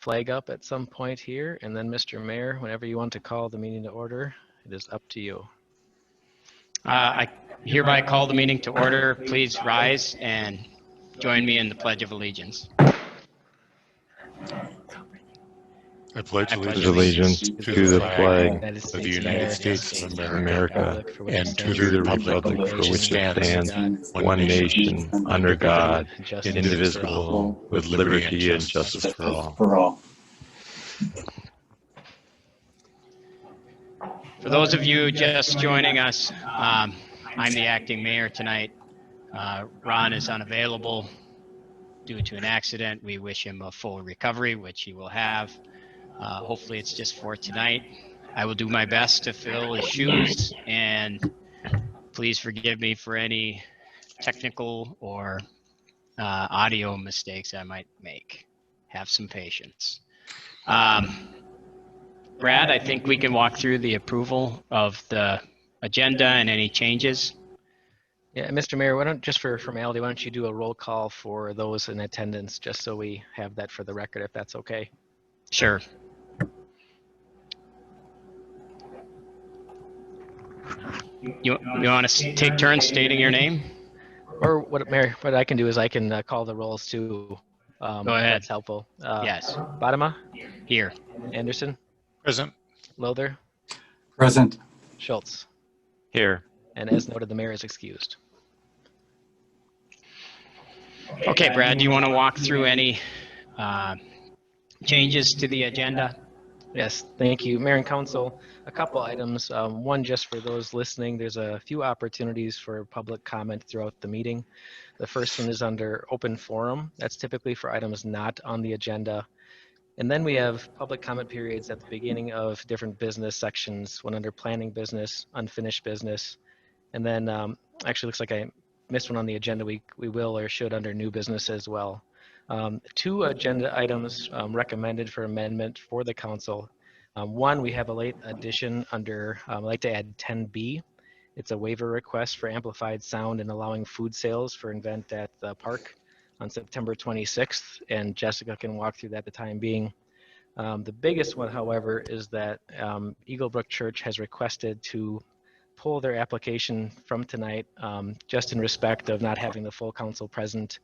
flag up at some point here, and then Mr. Mayor, whenever you want to call the meeting to order, it is up to you. I hereby call the meeting to order. Please rise and join me in the Pledge of Allegiance. I pledge allegiance allegiance to the flag of the United States of America and to the republic for which it stands, one nation, under God, indivisible, with liberty and justice for all. For those of you just joining us, I'm the acting mayor tonight. Ron is unavailable due to an accident. We wish him a full recovery, which he will have. Hopefully it's just for tonight. I will do my best to fill his shoes, and please forgive me for any technical or audio mistakes I might make. Have some patience. Brad, I think we can walk through the approval of the agenda and any changes. Yeah, Mr. Mayor, why don't, just for formality, why don't you do a roll call for those in attendance, just so we have that for the record, if that's okay? Sure. You want to take turns stating your name? Or what, Mayor, what I can do is I can call the rolls too. Go ahead. That's helpful. Yes. Bodema? Here. Anderson? Present. Lother? Present. Schultz? Here. And as noted, the mayor is excused. Okay, Brad, do you want to walk through any changes to the agenda? Yes, thank you. Mayor and Council, a couple items. One, just for those listening, there's a few opportunities for public comment throughout the meeting. The first one is under open forum. That's typically for items not on the agenda. And then we have public comment periods at the beginning of different business sections, one under planning business, unfinished business. And then actually looks like I missed one on the agenda. We will or should under new business as well. Two agenda items recommended for amendment for the council. One, we have a late addition under, I'd like to add 10B. It's a waiver request for amplified sound and allowing food sales for an event at the park on September 26th, and Jessica can walk through that at the time being. The biggest one, however, is that Eagle Brook Church has requested to pull their application from tonight, just in respect of not having the full council present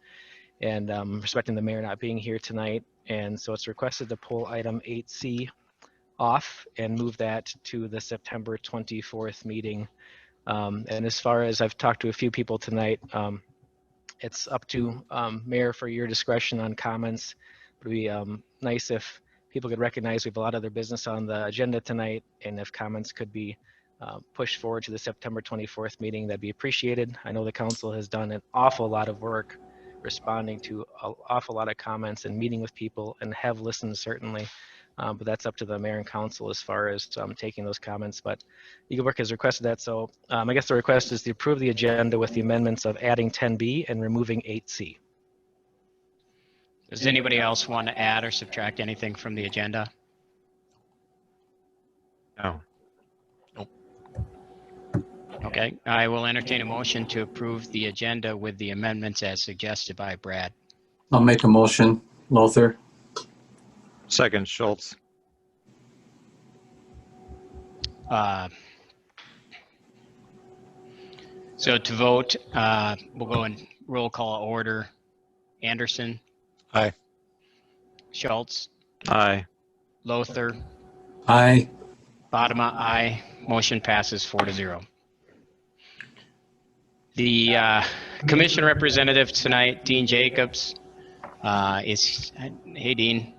and respecting the mayor not being here tonight. And so it's requested to pull item 8C off and move that to the September 24th meeting. And as far as I've talked to a few people tonight, it's up to Mayor for your discretion on comments. It would be nice if people could recognize we have a lot of other business on the agenda tonight, and if comments could be pushed forward to the September 24th meeting, that'd be appreciated. I know the council has done an awful lot of work responding to an awful lot of comments and meeting with people, and have listened certainly. But that's up to the mayor and council as far as taking those comments. But Eagle Brook has requested that. So I guess the request is to approve the agenda with the amendments of adding 10B and removing 8C. Does anybody else want to add or subtract anything from the agenda? No. Nope. Okay, I will entertain a motion to approve the agenda with the amendments as suggested by Brad. I'll make a motion. Lothar. Second, Schultz. So to vote, we'll go in roll call order. Anderson. Aye. Schultz. Aye. Lothar. Aye. Bodema, aye. Motion passes 4-0. The commission representative tonight, Dean Jacobs, is, hey Dean,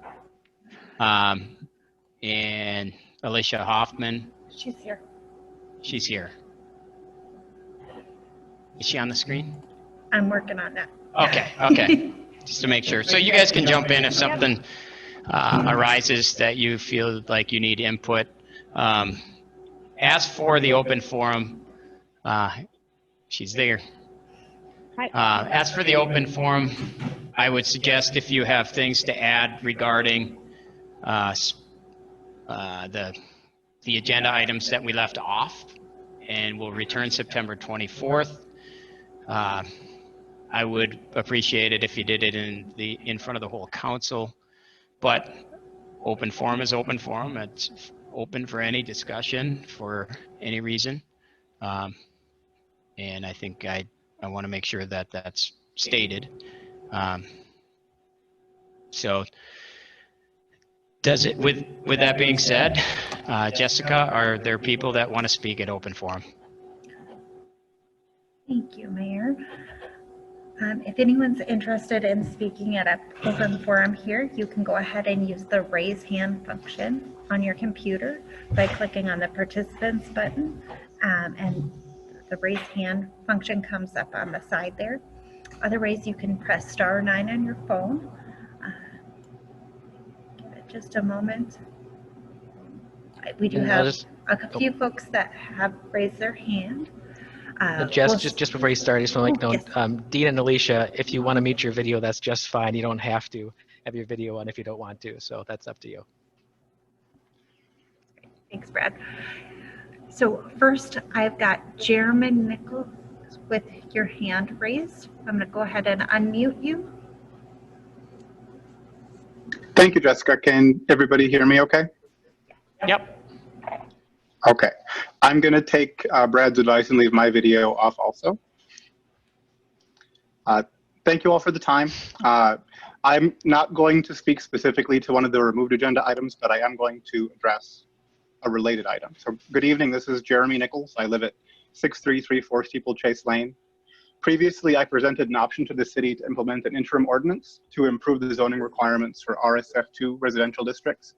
and Alicia Hoffman. She's here. She's here. Is she on the screen? I'm working on that. Okay. Just to make sure. So you guys can jump in if something arises that you feel like you need input. As for the open forum, she's there. Hi. As for the open forum, I would suggest if you have things to add regarding the agenda items that we left off, and we'll return September 24th. I would appreciate it if you did it in front of the whole council, but open forum is open forum. It's open for any discussion for any reason. And I think I want to make sure that that's stated. So does it, with that being said, Jessica, are there people that want to speak at open forum? Thank you, Mayor. If anyone's interested in speaking at an open forum here, you can go ahead and use the raise hand function on your computer by clicking on the participants button, and the raise hand function comes up on the side there. Otherwise, you can press *9 on your phone. Give it just a moment. We do have a few folks that have raised their hand. Jess, just before you start, I just want to yes. Dean and Alicia, if you want to mute your video, that's just fine. You don't have to have your video on if you don't want to, so that's up to you. Thanks, Brad. So first, I've got Jeremy Nichols with your hand raised. I'm going to go ahead and unmute you. Thank you, Jessica. Can everybody hear me okay? Yep. Okay. I'm going to take Brad's advice and leave my video off also. Thank you all for the time. I'm not going to speak specifically to one of the removed agenda items, but I am going to address a related item. So good evening, this is Jeremy Nichols. I live at 6334 Steeplechase Lane. Previously, I presented an option to the city to implement an interim ordinance to improve the zoning requirements for RSF2 residential districts,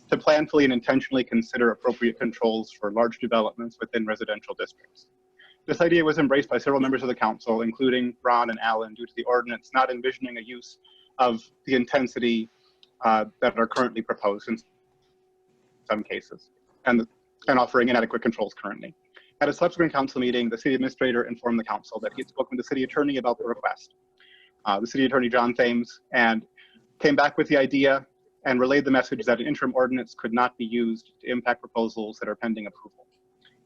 to planfully and intentionally consider appropriate controls for large developments within residential districts. This idea was embraced by several members of the council, including Ron and Alan, due to the ordinance not envisioning a use of the intensity that are currently proposed in some cases, and offering inadequate controls currently. At a subsequent council meeting, the city administrator informed the council that he had spoken to the city attorney about the request. The city attorney, John Thames, and came back with the idea and relayed the message that an interim ordinance could not be used to impact proposals that are pending approval.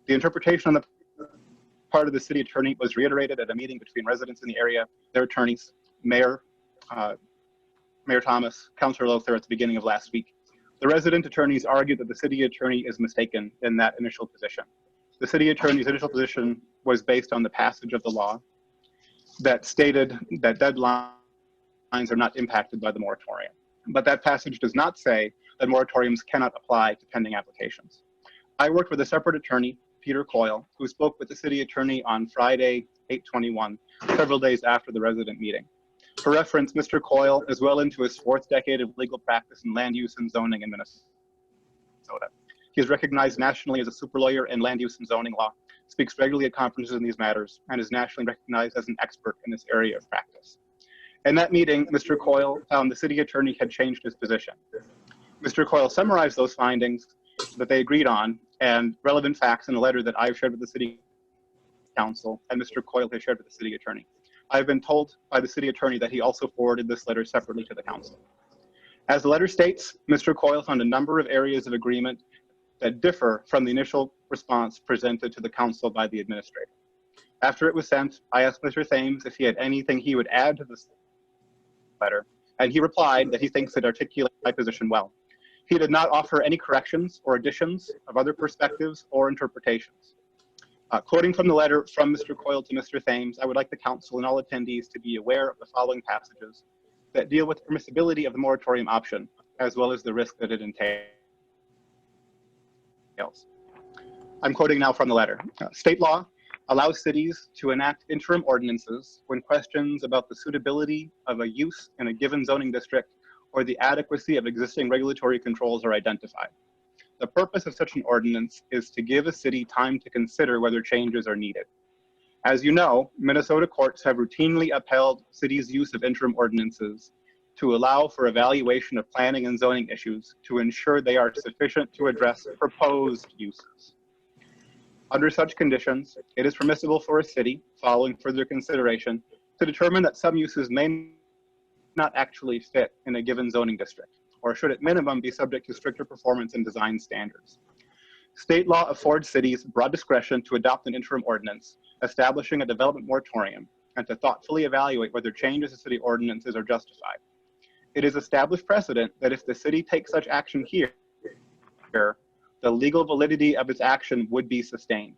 The interpretation on the part of the city attorney was reiterated at a meeting between residents in the area, their attorneys, Mayor Thomas, Councilor Lothar at the beginning of last week. The resident attorneys argued that the city attorney is mistaken in that initial position. The city attorney's initial position was based on the passage of the law that stated that deadlines are not impacted by the moratorium. But that passage does not say that moratoriums cannot apply to pending applications. I worked with a separate attorney, Peter Coyle, who spoke with the city attorney on Friday, 8/21, several days after the resident meeting. For reference, Mr. Coyle is well into his 4th decade of legal practice in land use and zoning in Minnesota. He is recognized nationally as a super lawyer in land use and zoning law, speaks regularly at conferences in these matters, and is nationally recognized as an expert in this area of practice. In that meeting, Mr. Coyle found the city attorney had changed his position. Mr. Coyle summarized those findings that they agreed on and relevant facts in a letter that I've shared with the city council and Mr. Coyle has shared with the city attorney. I've been told by the city attorney that he also forwarded this letter separately to the council. As the letter states, Mr. Coyle found a number of areas of agreement that differ from the initial response presented to the council by the administrator. After it was sent, I asked Mr. Thames if he had anything he would add to this letter, and he replied that he thinks it articulates my position well. He did not offer any corrections or additions of other perspectives or interpretations. Quoting from the letter from Mr. Coyle to Mr. Thames, I would like the council and all attendees to be aware of the following passages that deal with the permissibility of the moratorium option, as well as the risk that it entails. I'm quoting now from the letter. State law allows cities to enact interim ordinances when questions about the suitability of a use in a given zoning district or the adequacy of existing regulatory controls are identified. The purpose of such an ordinance is to give a city time to consider whether changes are needed. As you know, Minnesota courts have routinely upheld cities' use of interim ordinances to allow for evaluation of planning and zoning issues to ensure they are sufficient to address proposed uses. Under such conditions, it is permissible for a city, following further consideration, to determine that some uses may not actually fit in a given zoning district, or should at minimum be subject to stricter performance and design standards. State law affords cities broad discretion to adopt an interim ordinance, establishing a development moratorium, and to thoughtfully evaluate whether changes to city ordinances are justified. it is established precedent that if the city takes such action here, the legal validity of its action would be sustained.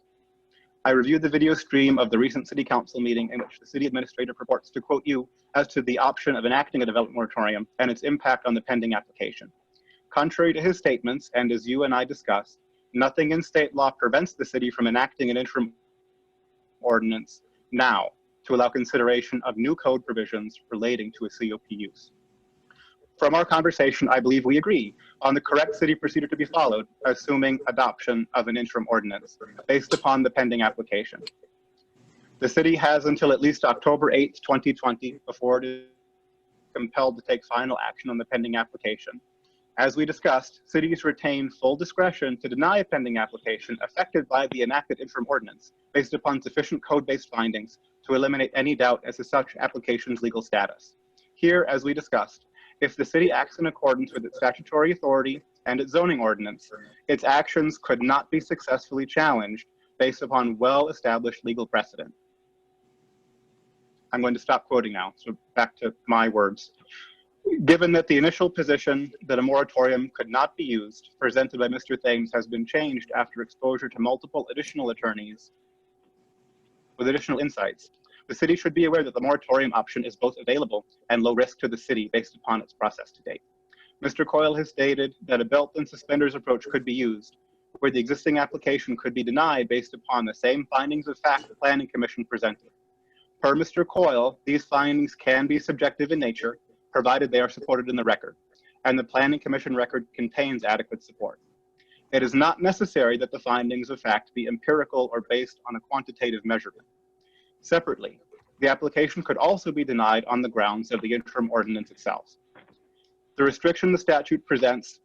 I reviewed the video stream of the recent city council meeting in which the city administrator purports to quote you as to the option of enacting a development moratorium and its impact on the pending application. Contrary to his statements, and as you and I discussed, nothing in state law prevents the city from enacting an interim ordinance now to allow consideration of new code provisions relating to a COP use. From our conversation, I believe we agree on the correct city procedure to be followed, assuming adoption of an interim ordinance based upon the pending application. The city has until at least October 8th, 2020, before it is compelled to take final action on the pending application. As we discussed, cities retain full discretion to deny a pending application affected by the enacted interim ordinance based upon sufficient code-based findings to eliminate any doubt as to such application's legal status. Here, as we discussed, if the city acts in accordance with its statutory authority and its zoning ordinance, its actions could not be successfully challenged based upon well-established legal precedent. I'm going to stop quoting now, so back to my words. Given that the initial position that a moratorium could not be used presented by Mr. Thames has been changed after exposure to multiple additional attorneys with additional insights, the city should be aware that the moratorium option is both available and low risk to the city based upon its process to date. Mr. Coyle has stated that a belt and suspenders approach could be used, where the existing application could be denied based upon the same findings of fact the Planning Commission presented. Per Mr. Coyle, these findings can be subjective in nature, provided they are supported in the record, and the Planning Commission record contains adequate support. It is not necessary that the findings of fact be empirical or based on a quantitative measurement. Separately, the application could also be denied on the grounds of the interim ordinance itself. The restriction the statute presents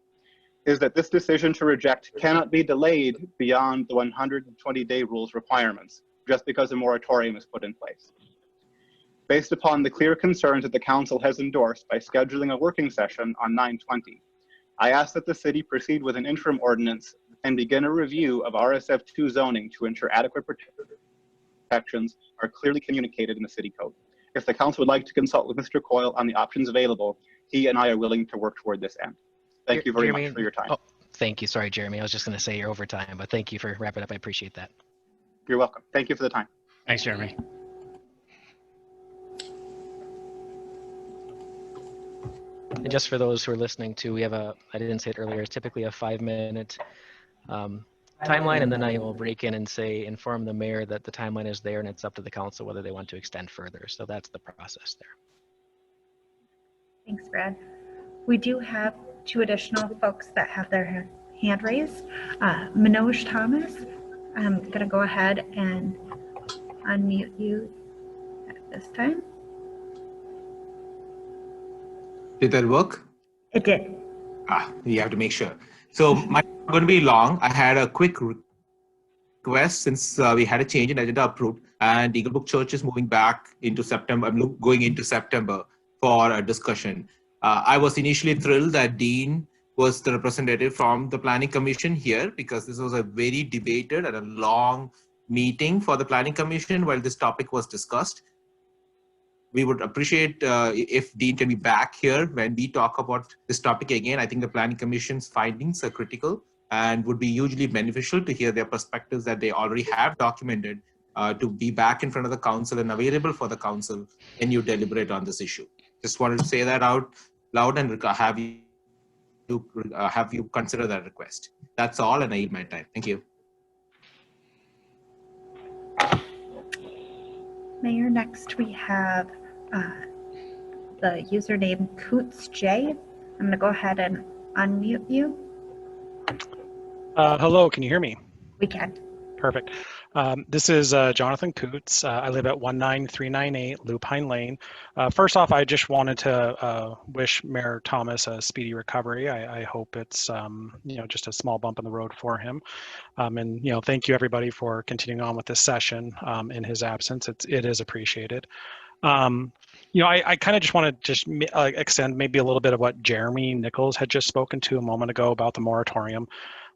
is that this decision to reject cannot be delayed beyond the 120-day rule's requirements, just because a moratorium is put in place. Based upon the clear concerns that the council has endorsed by scheduling a working session on 9/20, I ask that the city proceed with an interim ordinance and begin a review of RSF2 zoning to ensure adequate protections are clearly communicated in the city code. If the council would like to consult with Mr. Coyle on the options available, he and I are willing to work toward this end. Thank you very much for your time. Oh, thank you. Sorry, Jeremy. I was just going to say you're over time, but thank you for wrapping up. I appreciate that. You're welcome. Thank you for the time. Thanks, Jeremy. And just for those who are listening too, we have I didn't say it earlier, it's typically a 5-minute timeline, and then I will break in and inform the mayor that the timeline is there and it's up to the council whether they want to extend further. So that's the process there. Thanks, Brad. We do have 2 additional folks that have their hand raised. Manoj Thomas, I'm going to go ahead and unmute you at this time. Did that work? It did. You have to make sure. So mine's not going to be long. I had a quick request since we had a change in agenda approved, and Eagle Brook Church is moving back into September. I'm going into September for a discussion. I was initially thrilled that Dean was the representative from the Planning Commission here, because this was a very debated and a long meeting for the Planning Commission while this topic was discussed. We would appreciate if Dean can be back here when we talk about this topic again. I think the Planning Commission's findings are critical and would be hugely beneficial to hear their perspectives that they already have documented to be back in front of the council and available for the council when you deliberate on this issue. Just wanted to say that out loud and have you consider that request. That's all, and I yield my time. Thank you. Mayor, next we have the username CootsJ. I'm going to go ahead and unmute you. Hello, can you hear me? We can. Perfect. This is Jonathan Coots. I live at 19398 Lupine Lane. First off, I just wanted to wish Mayor Thomas a speedy recovery. I hope it's just a small bump in the road for him. And thank you everybody for continuing on with this session in his absence. It is appreciated. I kind of just want to just extend maybe a little bit of what Jeremy Nichols had just spoken to a moment ago about the moratorium.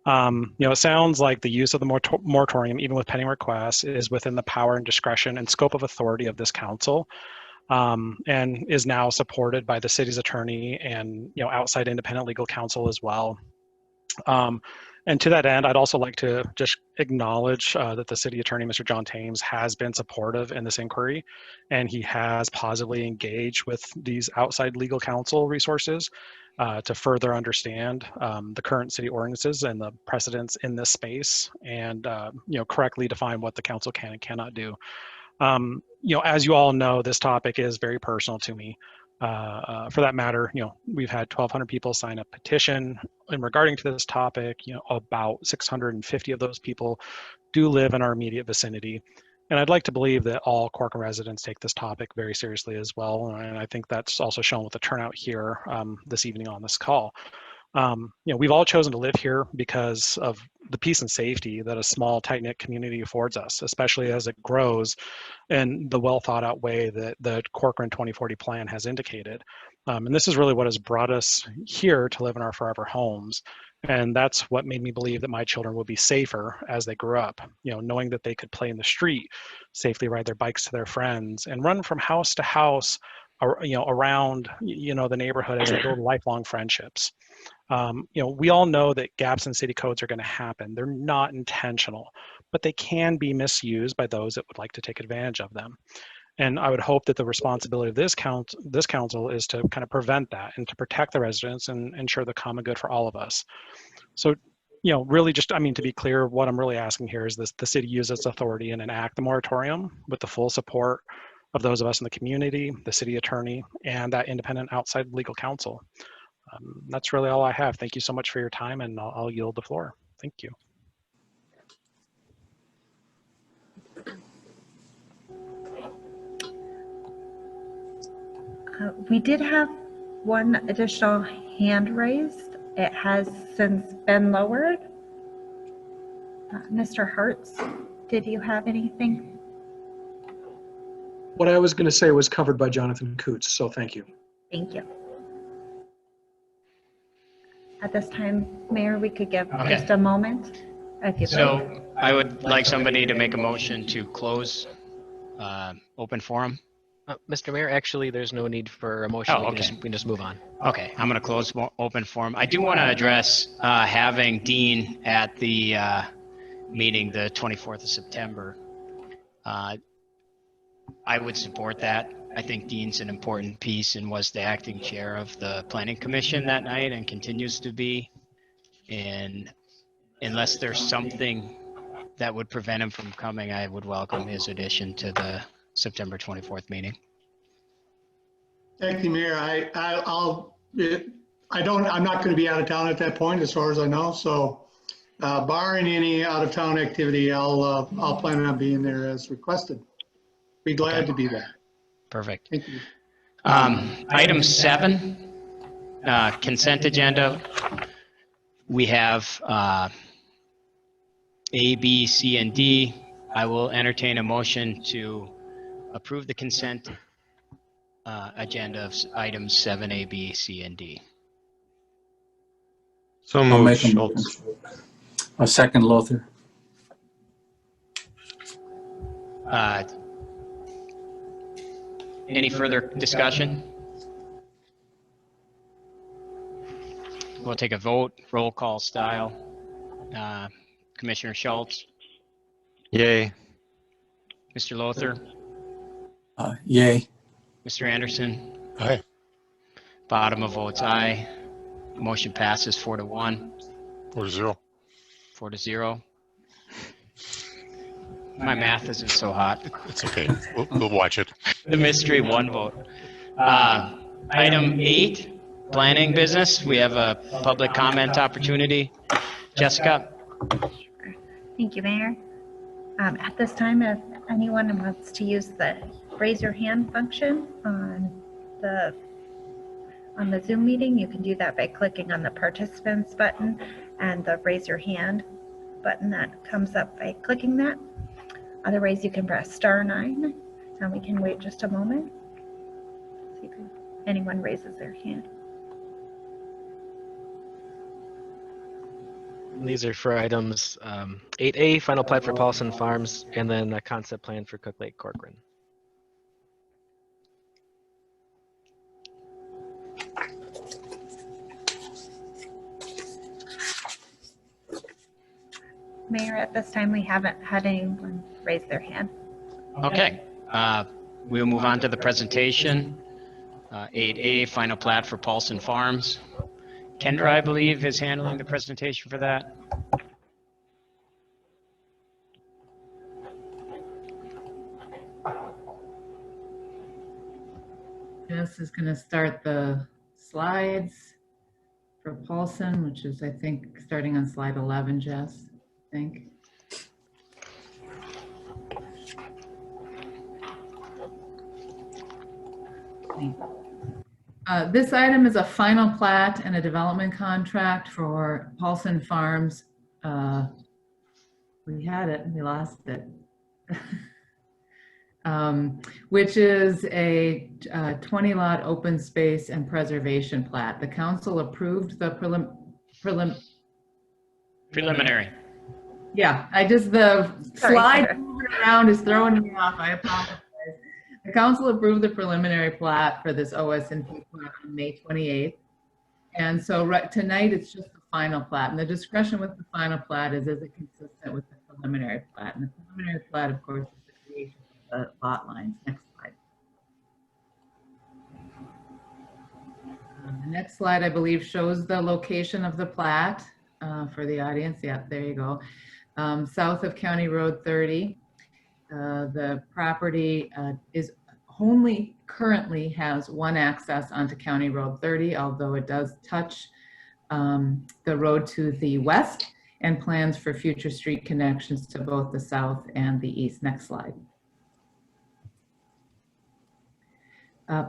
It sounds like the use of the moratorium, even with pending requests, is within the power and discretion and scope of authority of this council. and is now supported by the city's attorney and outside independent legal counsel as well. And to that end, I'd also like to just acknowledge that the city attorney, Mr. John Thames, has been supportive in this inquiry, and he has positively engaged with these outside legal counsel resources to further understand the current city ordinances and the precedents in this space, and correctly define what the council can and cannot do. As you all know, this topic is very personal to me. For that matter, we've had 1,200 people sign a petition in regarding to this topic. About 650 of those people do live in our immediate vicinity. And I'd like to believe that all Corcoran residents take this topic very seriously as well. And I think that's also shown with the turnout here this evening on this call. We've all chosen to live here because of the peace and safety that a small, tight-knit community affords us, especially as it grows in the well thought out way that the Corcoran 2040 plan has indicated. And this is really what has brought us here to live in our forever homes. And that's what made me believe that my children would be safer as they grew up, knowing that they could play in the street, safely ride their bikes to their friends, and run from house to house, around, the neighborhood as they build lifelong friendships. We all know that gaps in city codes are going to happen. They're not intentional, but they can be misused by those that would like to take advantage of them. And I would hope that the responsibility of this council is to kind of prevent that and to protect the residents and ensure the common good for all of us. So, really just, to be clear, what I'm really asking here is this: the city use its authority and enact the moratorium with the full support of those of us in the community, the city attorney, and that independent outside legal counsel. That's really all I have. Thank you so much for your time, and I'll yield the floor. Thank you. We did have one additional hand raised. It has since been lowered. Mr. Hartz, did you have anything? What I was going to say was covered by Jonathan Coots, so thank you. Thank you. At this time, Mayor, we could give just a moment. So I would like somebody to make a motion to close open forum. Mr. Mayor, actually, there's no need for a motion. Oh, okay. We can just move on. Okay, I'm going to close open forum. I do want to address having Dean at the meeting the 24th of September. I would support that. I think Dean's an important piece and was the acting chair of the Planning Commission that night and continues to be. And unless there's something that would prevent him from coming, I would welcome his addition to the September 24th meeting. Thank you, Mayor. I'm not going to be out of town at that point, as far as I know. So, barring any out of town activity, I'll plan on being there as requested. Be glad to be there. Perfect. Thank you. Item 7, consent agenda. We have A, B, C, and D. I will entertain a motion to approve the consent agenda of items 7A, B, C, and D. So I'll moved, make Schultz. a second, Lothar. Any further discussion? We'll take a vote, roll call style. Commissioner Schultz, Yay. Mr. Lothar, Yay. Mr. Anderson. Aye. Bottom of votes aye. Motion passes 4-1. 4-0. 4-0. My math isn't so hot. It's okay. We'll watch it. The mystery 1 vote. Item 8, planning business. We have a public comment opportunity. Jessica. Thank you, Mayor. At this time, if anyone wants to use the raise your hand function on the Zoom meeting, you can do that by clicking on the participants button and the raise your hand button that comes up by clicking that. Otherwise, you can press *9, and we can wait just a moment. See if anyone raises their hand. These are for items 8A, final plat for Paulson Farms, and then a concept plan for Cook Lake Corcoran. Mayor, at this time, we haven't had anyone raise their hand. Okay, we'll move on to the presentation. 8A, final plat for Paulson Farms. Kendra, I believe, is handling the presentation for that. Jess is going to start the slides for Paulson, which is, I think, starting on slide 11, Jess, I think. This item is a final plat and a development contract for Paulson Farms. We had it, we lost it. Which is a 20-lot open space and preservation plat. The council approved the Preliminary. Yeah, the slide moving around is throwing me off. I apologize. The council approved the preliminary plat for this OS&P plat on May 28th. And so tonight it's just the final plat. And the discussion with the final plat is it consistent with the preliminary plat? And the preliminary plat, of course, is the creation of the lot lines. Next slide. The next slide, I believe, shows the location of the plat for the audience. Yeah, there you go. South of County Road 30. The property is only currently has one access onto County Road 30, although it does touch the road to the west and plans for future street connections to both the south and the east. Next slide.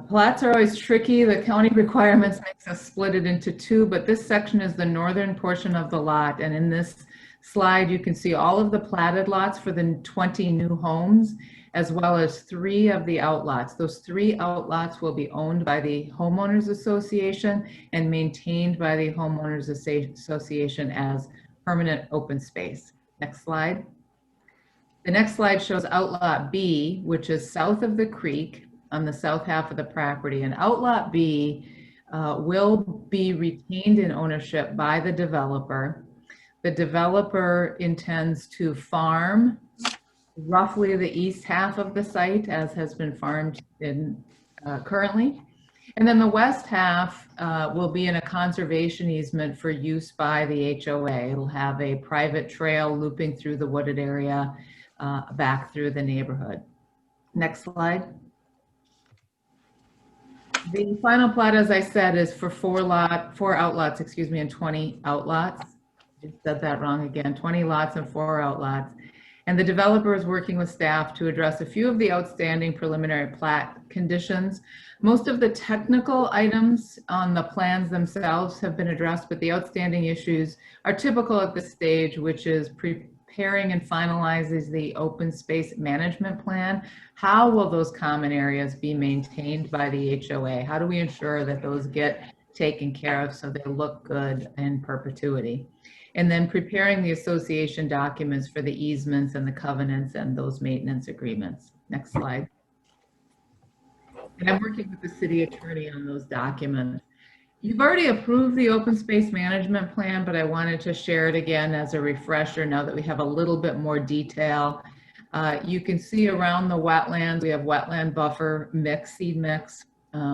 Plats are always tricky. The county requirements makes us split it into two, but this section is the northern portion of the lot. And in this slide, you can see all of the platted lots for the 20 new homes, as well as 3 of the outlots. Those 3 outlots will be owned by the Homeowners Association and maintained by the Homeowners Association as permanent open space. Next slide. The next slide shows Outlot B, which is south of the creek on the south half of the property. And Outlot B will be retained in ownership by the developer. The developer intends to farm roughly the east half of the site, as has been farmed in currently. And then the west half will be in a conservation easement for use by the HOA. It'll have a private trail looping through the wooded area back through the neighborhood. Next slide. The final plat, as I said, is for 4 outlots, excuse me, and 20 outlots. I said that wrong again, 20 lots and 4 outlots. And the developer is working with staff to address a few of the outstanding preliminary plat conditions. Most of the technical items on the plans themselves have been addressed, but the outstanding issues are typical at this stage, which is preparing and finalizes the open space management plan. How will those common areas be maintained by the HOA? How do we ensure that those get taken care of so they look good in perpetuity? And then preparing the association documents for the easements and the covenants and those maintenance agreements. Next slide. And I'm working with the city attorney on those documents. You've already approved the open space management plan, but I wanted to share it again as a refresher now that we have a little bit more detail. You can see around the wetlands, we have wetland buffer mix, seed mix,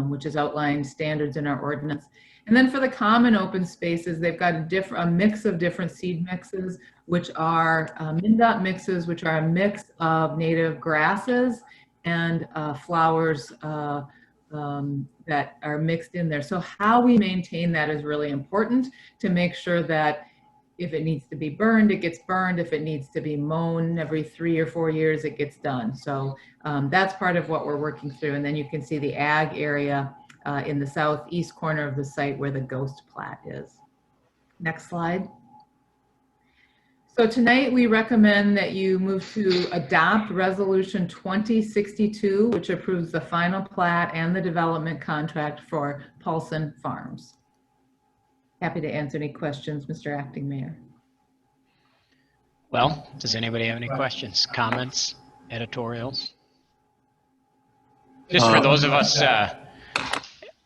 which is outlined standards in our ordinance. And then for the common open spaces, they've got a mix of different seed mixes, which are MnDOT mixes, which are a mix of native grasses and flowers that are mixed in there. So how we maintain that is really important to make sure that if it needs to be burned, it gets burned. If it needs to be mown every 3 or 4 years, it gets done. So that's part of what we're working through. And then you can see the ag area in the southeast corner of the site where the ghost plat is. Next slide. So tonight we recommend that you move to adopt Resolution 2062, which approves the final plat and the development contract for Paulson Farms. Happy to answer any questions, Mr. Acting Mayor. Well, does anybody have any questions, comments, editorials? Just for those of us,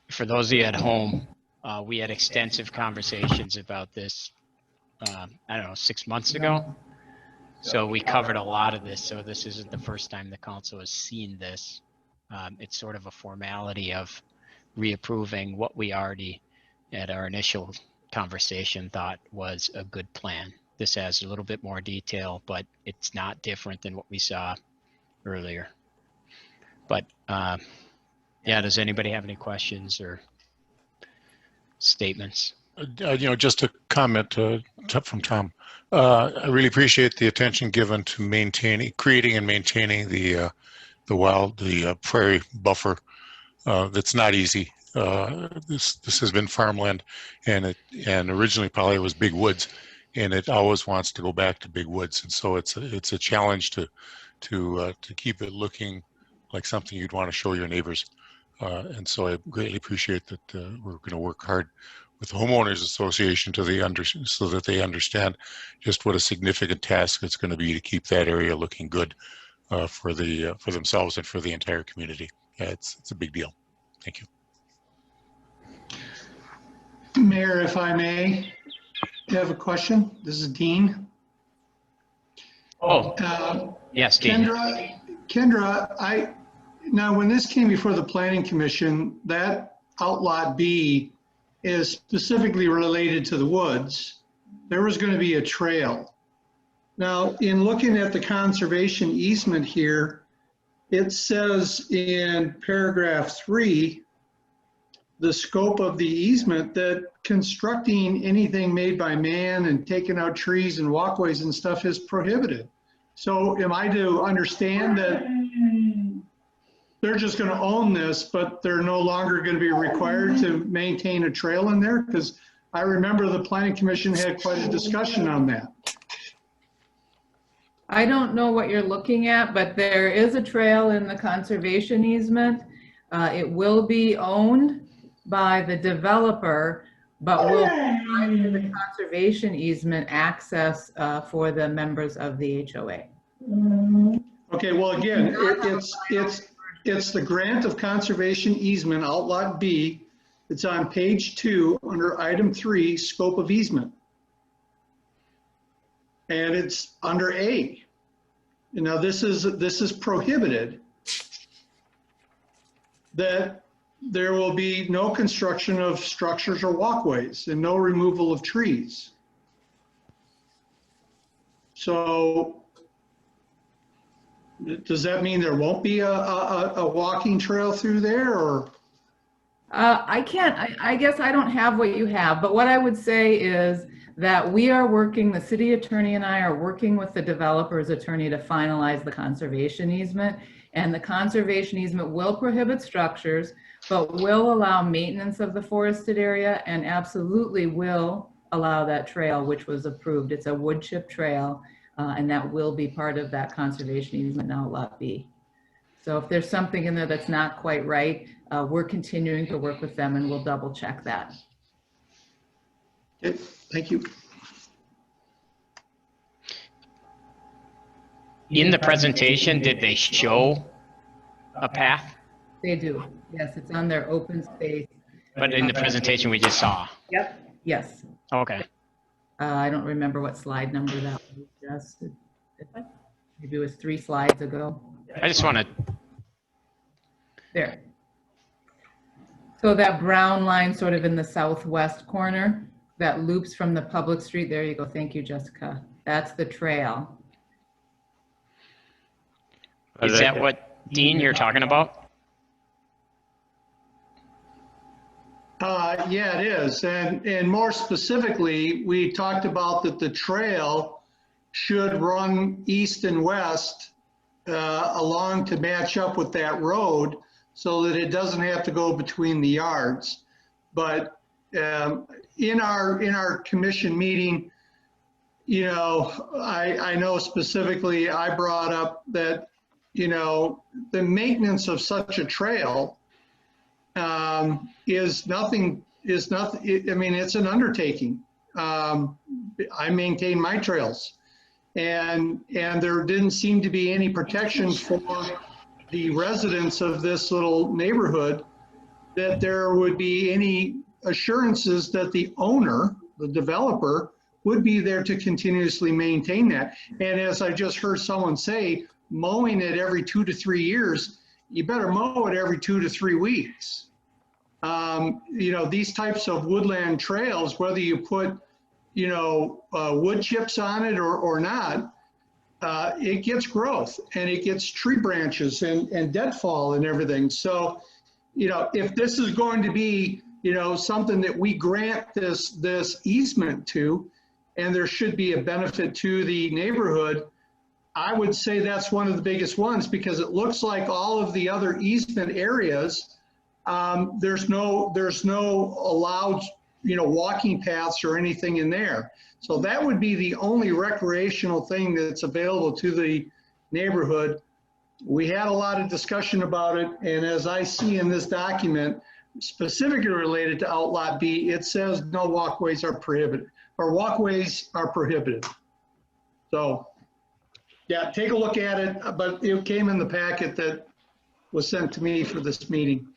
for those of you at home, we had extensive conversations about this, I don't know, 6 months ago. So we covered a lot of this. So this isn't the first time the council has seen this. It's sort of a formality of reapproving what we already at our initial conversation thought was a good plan. This has a little bit more detail, but it's not different than what we saw earlier. But yeah, does anybody have any questions or statements? Just a comment from Tom. I really appreciate the attention given to creating and maintaining the prairie buffer. That's not easy. This has been farmland, and originally probably it was big woods, and it always wants to go back to big woods, and so it's a challenge to keep it looking like something you'd want to show your neighbors. And so I greatly appreciate that we're going to work hard with the Homeowners Association so that they understand just what a significant task it's going to be to keep that area looking good for themselves and for the entire community. Yeah, it's a big deal. Thank you. Mayor, if I may, you have a question? This is Dean. Yes, Dean. Kendra, now when this came before the Planning Commission, that Outlot B is specifically related to the woods. There was going to be a trail. Now, in looking at the conservation easement here, it says in paragraph 3, the scope of the easement, that constructing anything made by man and taking out trees and walkways and stuff is prohibited. So am I to understand that they're just going to own this, but they're no longer going to be required to maintain a trail in there? Because I remember the Planning Commission had quite a discussion on that. I don't know what you're looking at, but there is a trail in the conservation easement. It will be owned by the developer, but will provide for the conservation easement access for the members of the HOA. Okay, well, again, it's the grant of conservation easement, Outlot B. It's on page 2 under item 3, scope of easement. And it's under A. You know, this is prohibited, that there will be no construction of structures or walkways and no removal of trees. So does that mean there won't be a walking trail through there, or? I guess I don't have what you have, but what I would say is that we are working, the city attorney and I are working with the developer's attorney to finalize the conservation easement. And the conservation easement will prohibit structures, but will allow maintenance of the forested area and absolutely will allow that trail, which was approved. It's a wood chip trail, and that will be part of that conservation easement now, Lot B. So if there's something in there that's not quite right, we're continuing to work with them and we'll double check that. Okay, thank you. In the presentation, did they show a path? They do. Yes, it's on their open space. But in the presentation we just saw? Yep. Yes. Okay. I don't remember what slide number that was just. Maybe it was 3 slides ago. I just want to. There. So that brown line sort of in the southwest corner that loops from the public street. There you go. Thank you, Jessica. That's the trail. Is that what, Dean, you're talking about? Yeah, it is. And more specifically, we talked about that the trail should run east and west along to match up with that road so that it doesn't have to go between the yards. But in our commission meeting, you know, I know specifically I brought up that, you know, the maintenance of such a trail is nothing, I mean, it's an undertaking. I maintain my trails, and there didn't seem to be any protection for the residents of this little neighborhood, that there would be any assurances that the owner, the developer, would be there to continuously maintain that. And as I just heard someone say, mowing it every 2 to 3 years, you better mow it every 2 to 3 weeks. You know, these types of woodland trails, whether you put, you know, wood chips on it or not, it gets growth and it gets tree branches and deadfall and everything. So, you know, if this is going to be, you know, something that we grant this easement to, and there should be a benefit to the neighborhood, I would say that's one of the biggest ones, because it looks like all of the other easement areas, there's no allowed, you know, walking paths or anything in there. So that would be the only recreational thing that's available to the neighborhood. We had a lot of discussion about it, and as I see in this document, specifically related to Outlot B, it says no walkways are prohibited, or walkways are prohibited. So, yeah, take a look at it, but it came in the packet that was sent to me for this meeting.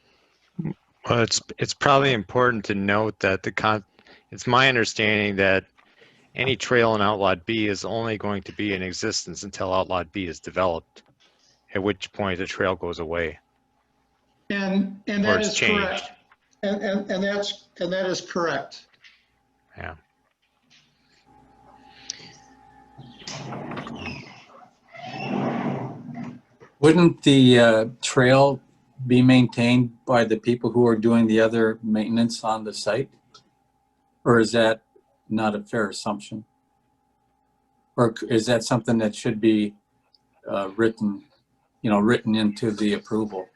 Well, it's probably important to note that it's my understanding that any trail in Outlot B is only going to be in existence until Outlot B is developed, at which point the trail goes away. And that is correct. And that is correct. Yeah. Wouldn't the trail be maintained by the people who are doing the other maintenance on the site? Or is that not a fair assumption? Or is that something that should be written into the approval?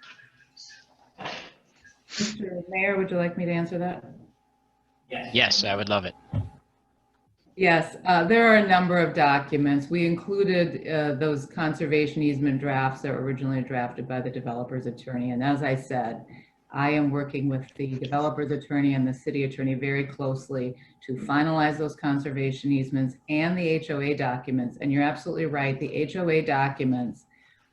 Mr. Mayor, would you like me to answer that? Yes, I would love it. Yes, there are a number of documents. We included those conservation easement drafts that were originally drafted by the developer's attorney. And as I said, I am working with the developer's attorney and the city attorney very closely to finalize those conservation easements and the HOA documents. And you're absolutely right, the HOA documents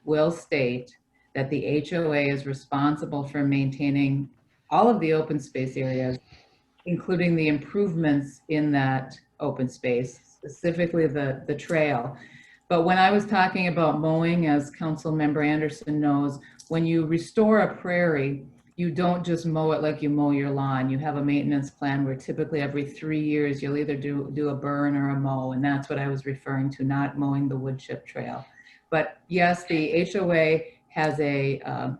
will state that the HOA is responsible for maintaining all of the open space areas, including the improvements in that open space, specifically the trail. But when I was talking about mowing, as Council Member Anderson knows, when you restore a prairie, you don't just mow it like you mow your lawn. You have a maintenance plan where typically every 3 years you'll either do a burn or a mow, and that's what I was referring to, not mowing the wood chip trail. But yes, the HOA has a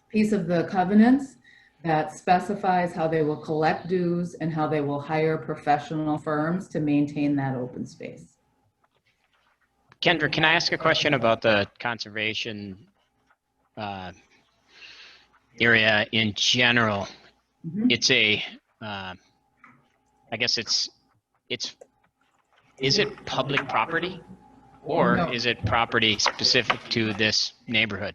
piece of the covenants that specifies how they will collect dues and how they will hire professional firms to maintain that open space. Kendra, can I ask a question about the conservation area in general? Mm-hmm. It's I guess is it public property, or No. is it property specific to this neighborhood?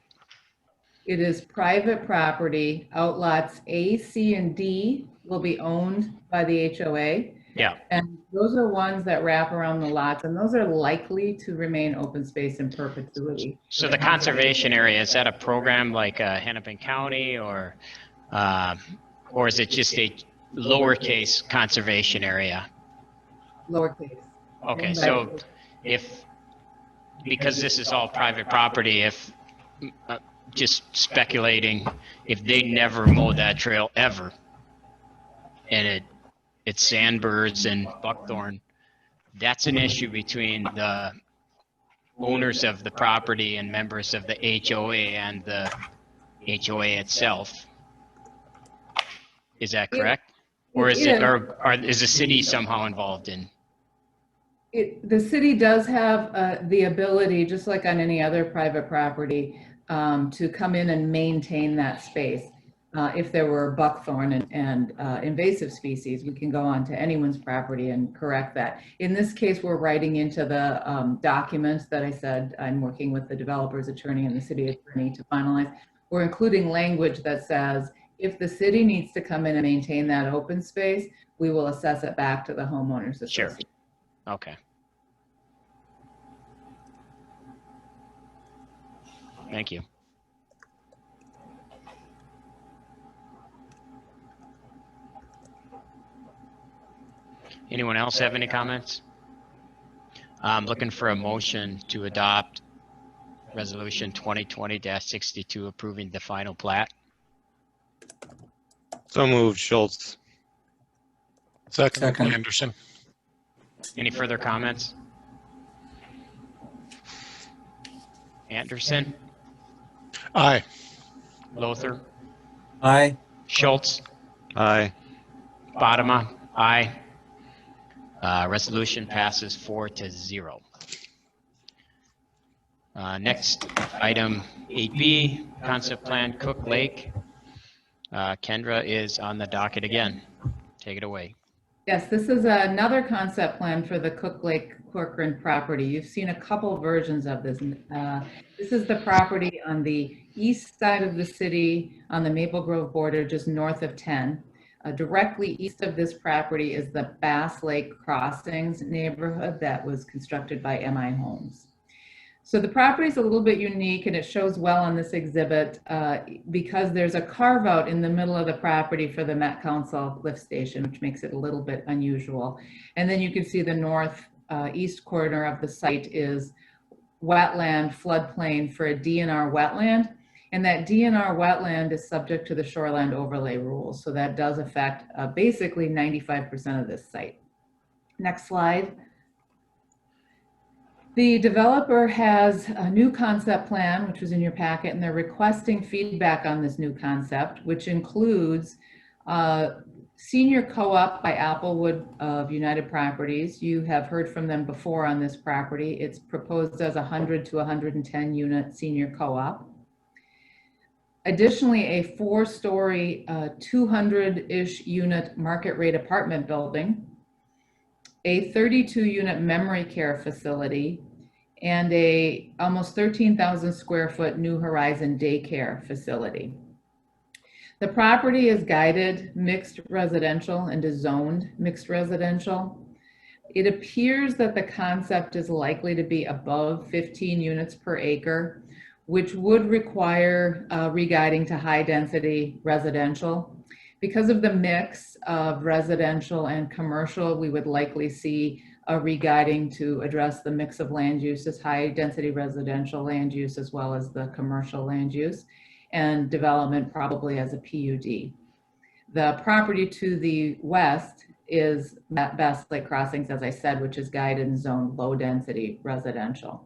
It is private property. Outlots A, C, and D will be owned by the HOA. Yeah. And those are ones that wrap around the lots, and those are likely to remain open space in perpetuity. So the conservation area, is that a program like Hennepin County, or is it just a lowercase conservation area? Lowercase. Okay, so because this is all private property, if just speculating, if they never mow that trail ever, and it's sandbirds and buckthorn, that's an issue between the owners of the property and members of the HOA and the HOA itself. Is that correct? Or is is the city somehow involved in? The city does have the ability, just like on any other private property, to come in and maintain that space. If there were buckthorn and invasive species, we can go onto anyone's property and correct that. In this case, we're writing into the documents that I said I'm working with the developer's attorney and the city attorney to finalize. We're including language that says, if the city needs to come in and maintain that open space, we will assess it back to the homeowners association. Sure. Okay. Thank you. Anyone else have any comments? I'm looking for a motion to adopt Resolution 2020-62 approving the final plat. So moved, Schultz. Second, Anderson. Any further comments? Anderson, Aye. Lothar, Aye. Schultz, Aye. Bodema, aye. Resolution passes 4-0. Next item 8B, concept plan Cook Lake. Kendra is on the docket again. Take it away. Yes, this is another concept plan for the Cook Lake Corcoran property. You've seen a couple versions of this. This is the property on the east side of the city on the Maple Grove border, just north of 10. Directly east of this property is the Bass Lake Crossings neighborhood that was constructed by MI Homes. So the property is a little bit unique, and it shows well on this exhibit because there's a carve out in the middle of the property for the Met Council lift station, which makes it a little bit unusual. And then you can see the north east corner of the site is wetland floodplain for a DNR wetland. And that DNR wetland is subject to the shoreline overlay rules. So that does affect basically 95% of this site. Next slide. The developer has a new concept plan, which was in your packet, and they're requesting feedback on this new concept, which includes senior co-op by Applewood of United Properties. You have heard from them before on this property. It's proposed as 100 to 110 unit senior co-op. Additionally, a 4-story, 200-ish unit market rate apartment building, a 32 unit memory care facility, and a almost 13,000 square foot New Horizon daycare facility. The property is guided mixed residential and is zoned mixed residential. It appears that the concept is likely to be above 15 units per acre, which would require re-guiding to high density residential. Because of the mix of residential and commercial, we would likely see a re-guiding to address the mix of land uses, high density residential land use, as well as the commercial land use, and development probably as a PUD. The property to the west is Bass Lake Crossings, as I said, which is guided and zoned low density residential.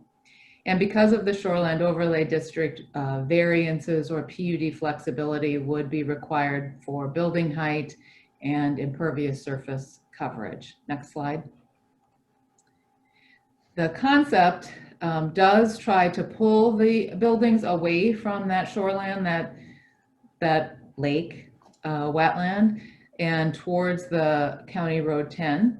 And because of the shoreline overlay district, variances or PUD flexibility would be required for building height and impervious surface coverage. Next slide. The concept does try to pull the buildings away from that shoreline, that lake wetland, and towards the County Road 10.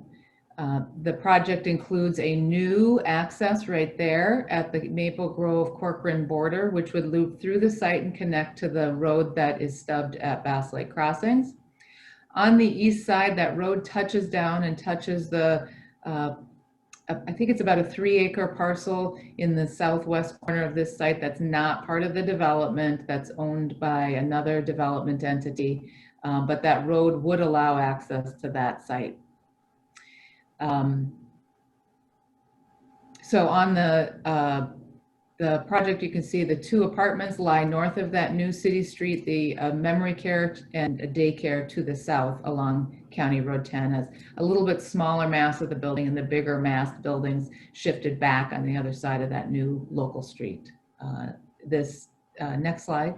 The project includes a new access right there at the Maple Grove Corcoran border, which would loop through the site and connect to the road that is stubbed at Bass Lake Crossings. On the east side, that road touches down and touches the, I think it's about a 3-acre parcel in the southwest corner of this site that's not part of the development, that's owned by another development entity, but that road would allow access to that site. So on the project, you can see the 2 apartments lie north of that new city street, the memory care and a daycare to the south along County Road 10 has a little bit smaller mass of the building, and the bigger mass buildings shifted back on the other side of that new local street. Next slide.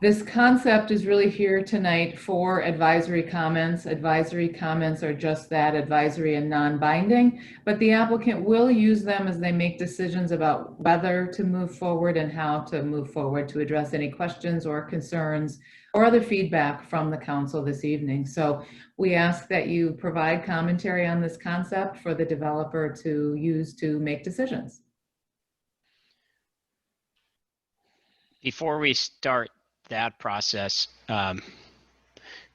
This concept is really here tonight for advisory comments. Advisory comments are just that, advisory and non-binding, but the applicant will use them as they make decisions about whether to move forward and how to move forward to address any questions or concerns or other feedback from the council this evening. So we ask that you provide commentary on this concept for the developer to use to make decisions. Before we start that process,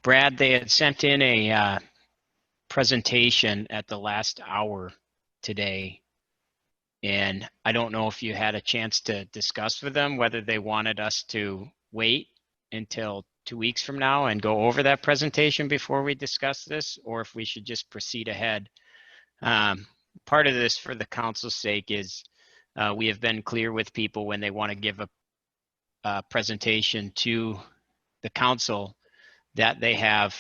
Brad, they had sent in a presentation at the last hour today, and I don't know if you had a chance to discuss with them whether they wanted us to wait until 2 weeks from now and go over that presentation before we discuss this, or if we should just proceed ahead Part of this, for the council's sake, is we have been clear with people when they want to give a presentation to the council that they have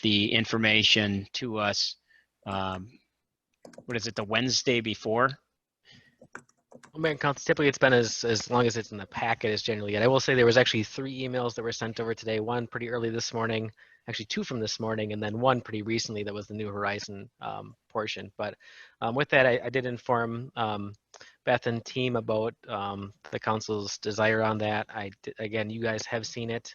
the information to us. What is it, the Wednesday before? Well, Mayor and Council, typically it's been as long as it's in the packet as generally yet. I will say there was actually 3 emails that were sent over today, one pretty early this morning, actually 2 from this morning, and then 1 pretty recently that was the New Horizon portion. But with that, I did inform Beth and team about the council's desire on that. Again, you guys have seen it.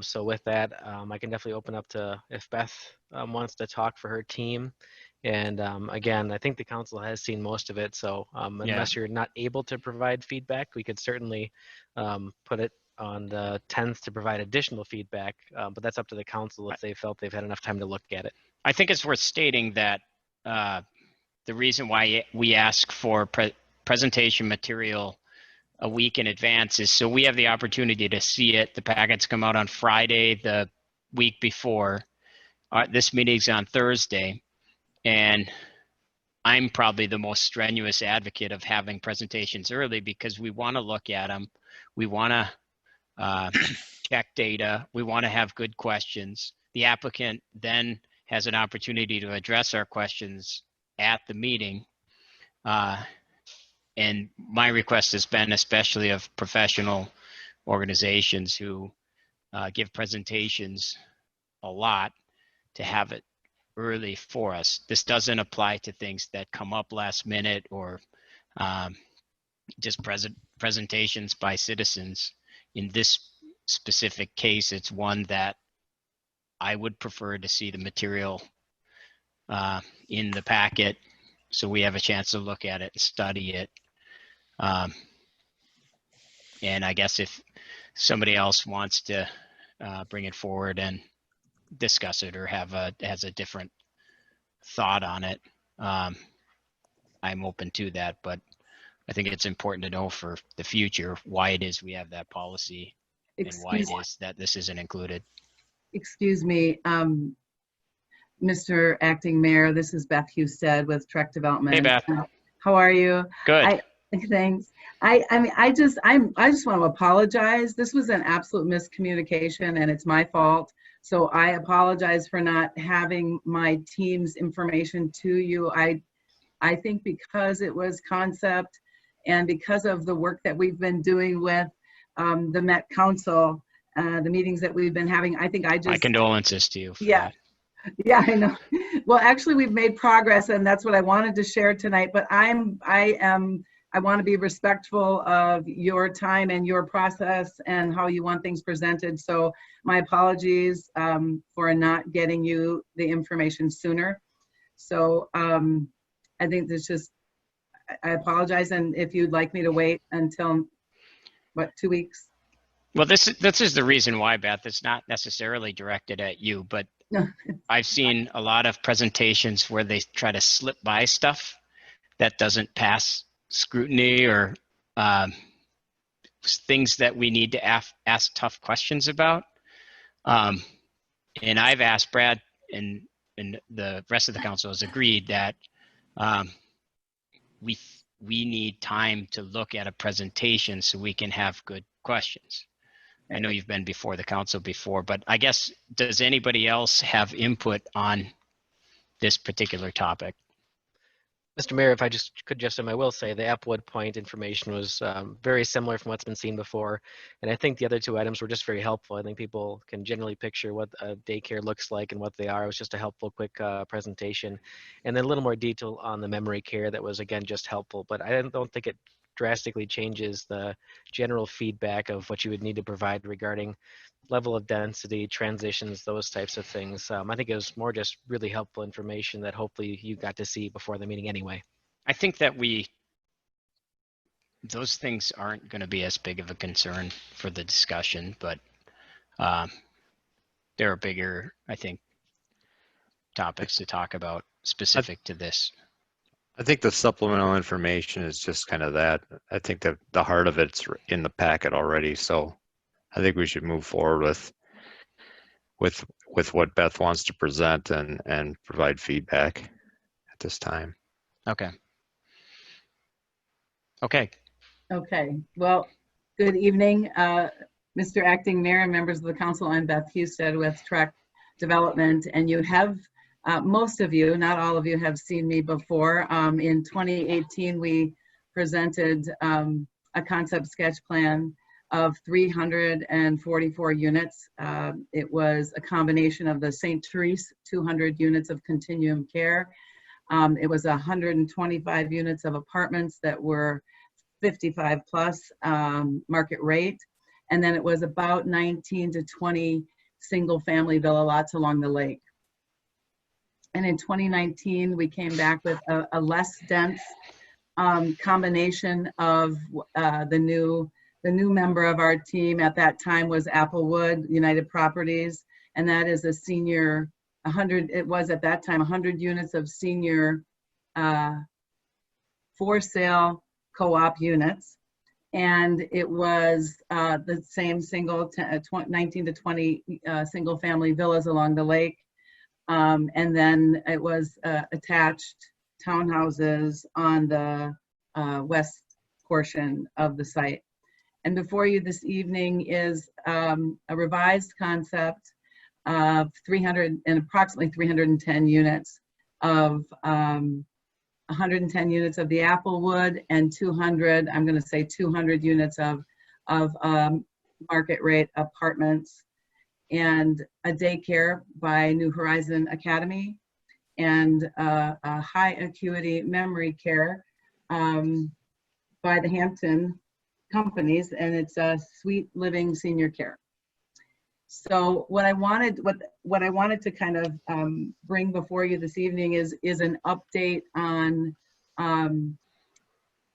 So with that, I can definitely open up to if Beth wants to talk for her team. And again, I think the council has seen most of it. So unless you're not able to provide feedback, we could certainly put it on the 10th to provide additional feedback. But that's up to the council if they felt they've had enough time to look at it. I think it's worth stating that the reason why we ask for presentation material a week in advance is so we have the opportunity to see it. The packets come out on Friday, the week before. This meeting's on Thursday. And I'm probably the most strenuous advocate of having presentations early because we want to look at them. We want to check data. We want to have good questions. The applicant then has an opportunity to address our questions at the meeting. And my request has been, especially of professional organizations who give presentations a lot, to have it early for us. This doesn't apply to things that come up last minute or just presentations by citizens. In this specific case, it's one that I would prefer to see the material in the packet so we have a chance to look at it and study it. And I guess if somebody else wants to bring it forward and discuss it or has a different thought on it, I'm open to that, but I think it's important to know for the future why it is we have that policy and why it is that this isn't included. Excuse me, Mr. Acting Mayor, this is Beth Husted with Trek Development. Hey, Beth. How are you? Good. Thanks. I mean, I just want to apologize. This was an absolute miscommunication and it's my fault. So I apologize for not having my team's information to you. I think because it was concept and because of the work that we've been doing with the Met Council, the meetings that we've been having, I think I just— My condolences to you for that. Yeah, I know. Well, actually, we've made progress, and that's what I wanted to share tonight. But I want to be respectful of your time and your process and how you want things presented. So my apologies for not getting you the information sooner. So I think this just, I apologize. And if you'd like me to wait until, what, 2 weeks? Well, this is the reason why, Beth. It's not necessarily directed at you, but I've seen a lot of presentations where they try to slip by stuff that doesn't pass scrutiny or things that we need to ask tough questions about. And I've asked Brad, and the rest of the council has agreed that we need time to look at a presentation so we can have good questions. I know you've been before the council before, but I guess, does anybody else have input on this particular topic? Mr. Mayor, if I could I will say the Applewood Point information was very similar from what's been seen before. And I think the other 2 items were just very helpful. I think people can generally picture what a daycare looks like and what they are. It was just a helpful, quick presentation. And then a little more detail on the memory care that was, again, just helpful. But I don't think it drastically changes the general feedback of what you would need to provide regarding level of density, transitions, those types of things. I think it was more just really helpful information that hopefully you got to see before the meeting anyway. I think that those things aren't going to be as big of a concern for the discussion, but there are bigger, I think, topics to talk about specific to this. I think the supplemental information is just kind of that. I think that the heart of it's in the packet already. So I think we should move forward with what Beth wants to present and provide feedback at this time. Okay. Okay. Okay, well, good evening, Mr. Acting Mayor and members of the council. I'm Beth Husted with Trek Development, and you have, most of you, not all of you, have seen me before. In 2018, we presented a concept sketch plan of 344 units. It was a combination of the St. Therese 200 units of continuum care. It was 125 units of apartments that were 55 plus market rate. And then it was about 19 to 20 single family villa lots along the lake. And in 2019, we came back with a less dense combination of the new member of our team at that time was Applewood United Properties. And that is a senior, it was at that time 100 units of senior for sale co-op units, and it was the same 19 to 20 single family villas along the lake, and then it was attached townhouses on the west portion of the site. And before you this evening is a revised concept of approximately 310 units of 110 units of the Applewood and 200, I'm going to say 200 units of market rate apartments, and a daycare by New Horizon Academy, and a high acuity memory care by the Hampton companies, and it's a Sweet Living Senior Care. So what I wanted to kind of bring before you this evening is an update on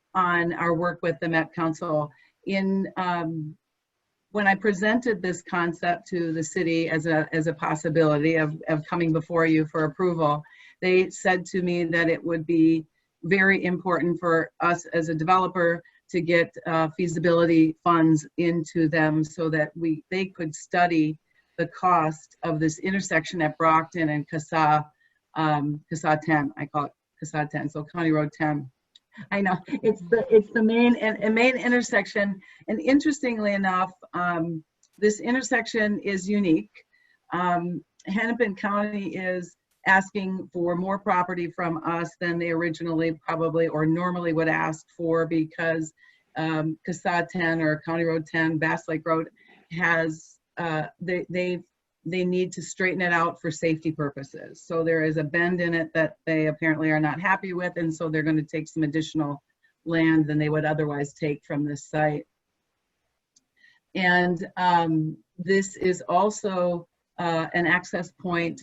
our work with the Met Council. When I presented this concept to the city as a possibility of coming before you for approval, they said to me that it would be very important for us as a developer to get feasibility funds into them so that they could study the cost of this intersection at Brockton and CASA 10. I call it CASA 10, so County Road 10. I know it's the main intersection, and interestingly enough, this intersection is unique. Hennepin County is asking for more property from us than they originally probably or normally would ask for, because CASA 10 or County Road 10, Bass Lake Road has they need to straighten it out for safety purposes. So there is a bend in it that they apparently are not happy with, and so they're going to take some additional land than they would otherwise take from this site. And this is also an access point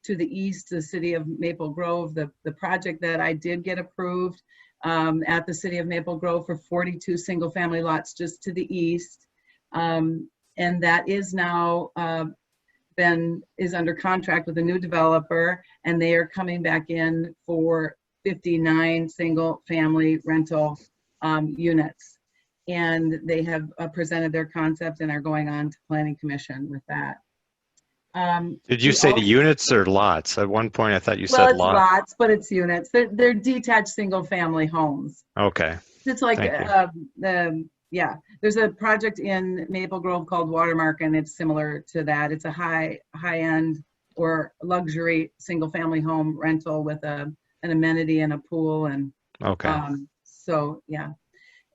to the east, the city of Maple Grove. The project that I did get approved at the city of Maple Grove for 42 single family lots just to the east. And that is now is under contract with a new developer, and they are coming back in for 59 single family rental units. And they have presented their concept and are going on to Planning Commission with that. Did you say the units or lots? At one point I thought you said well, it's lots. lots, but it's units. They're detached single family homes. Okay. It's like yeah, there's a project in Maple Grove called Watermark, and it's similar to that. It's a high-end or luxury single family home rental with an amenity and a pool, and okay. So yeah.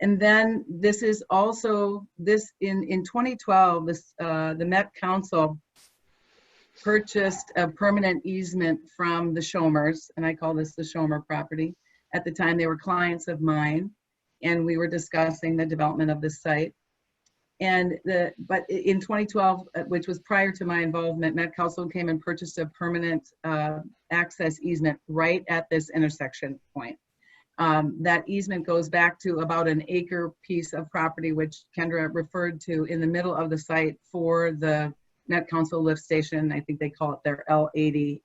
And then this is also in 2012, the Met Council purchased a permanent easement from the Schomers, and I call this the Schomer property. At the time, they were clients of mine, and we were discussing the development of this site. But in 2012, which was prior to my involvement, Met Council came and purchased a permanent access easement right at this intersection point. That easement goes back to about an acre piece of property, which Kendra referred to, in the middle of the site for the Met Council lift station. I think they call it their L80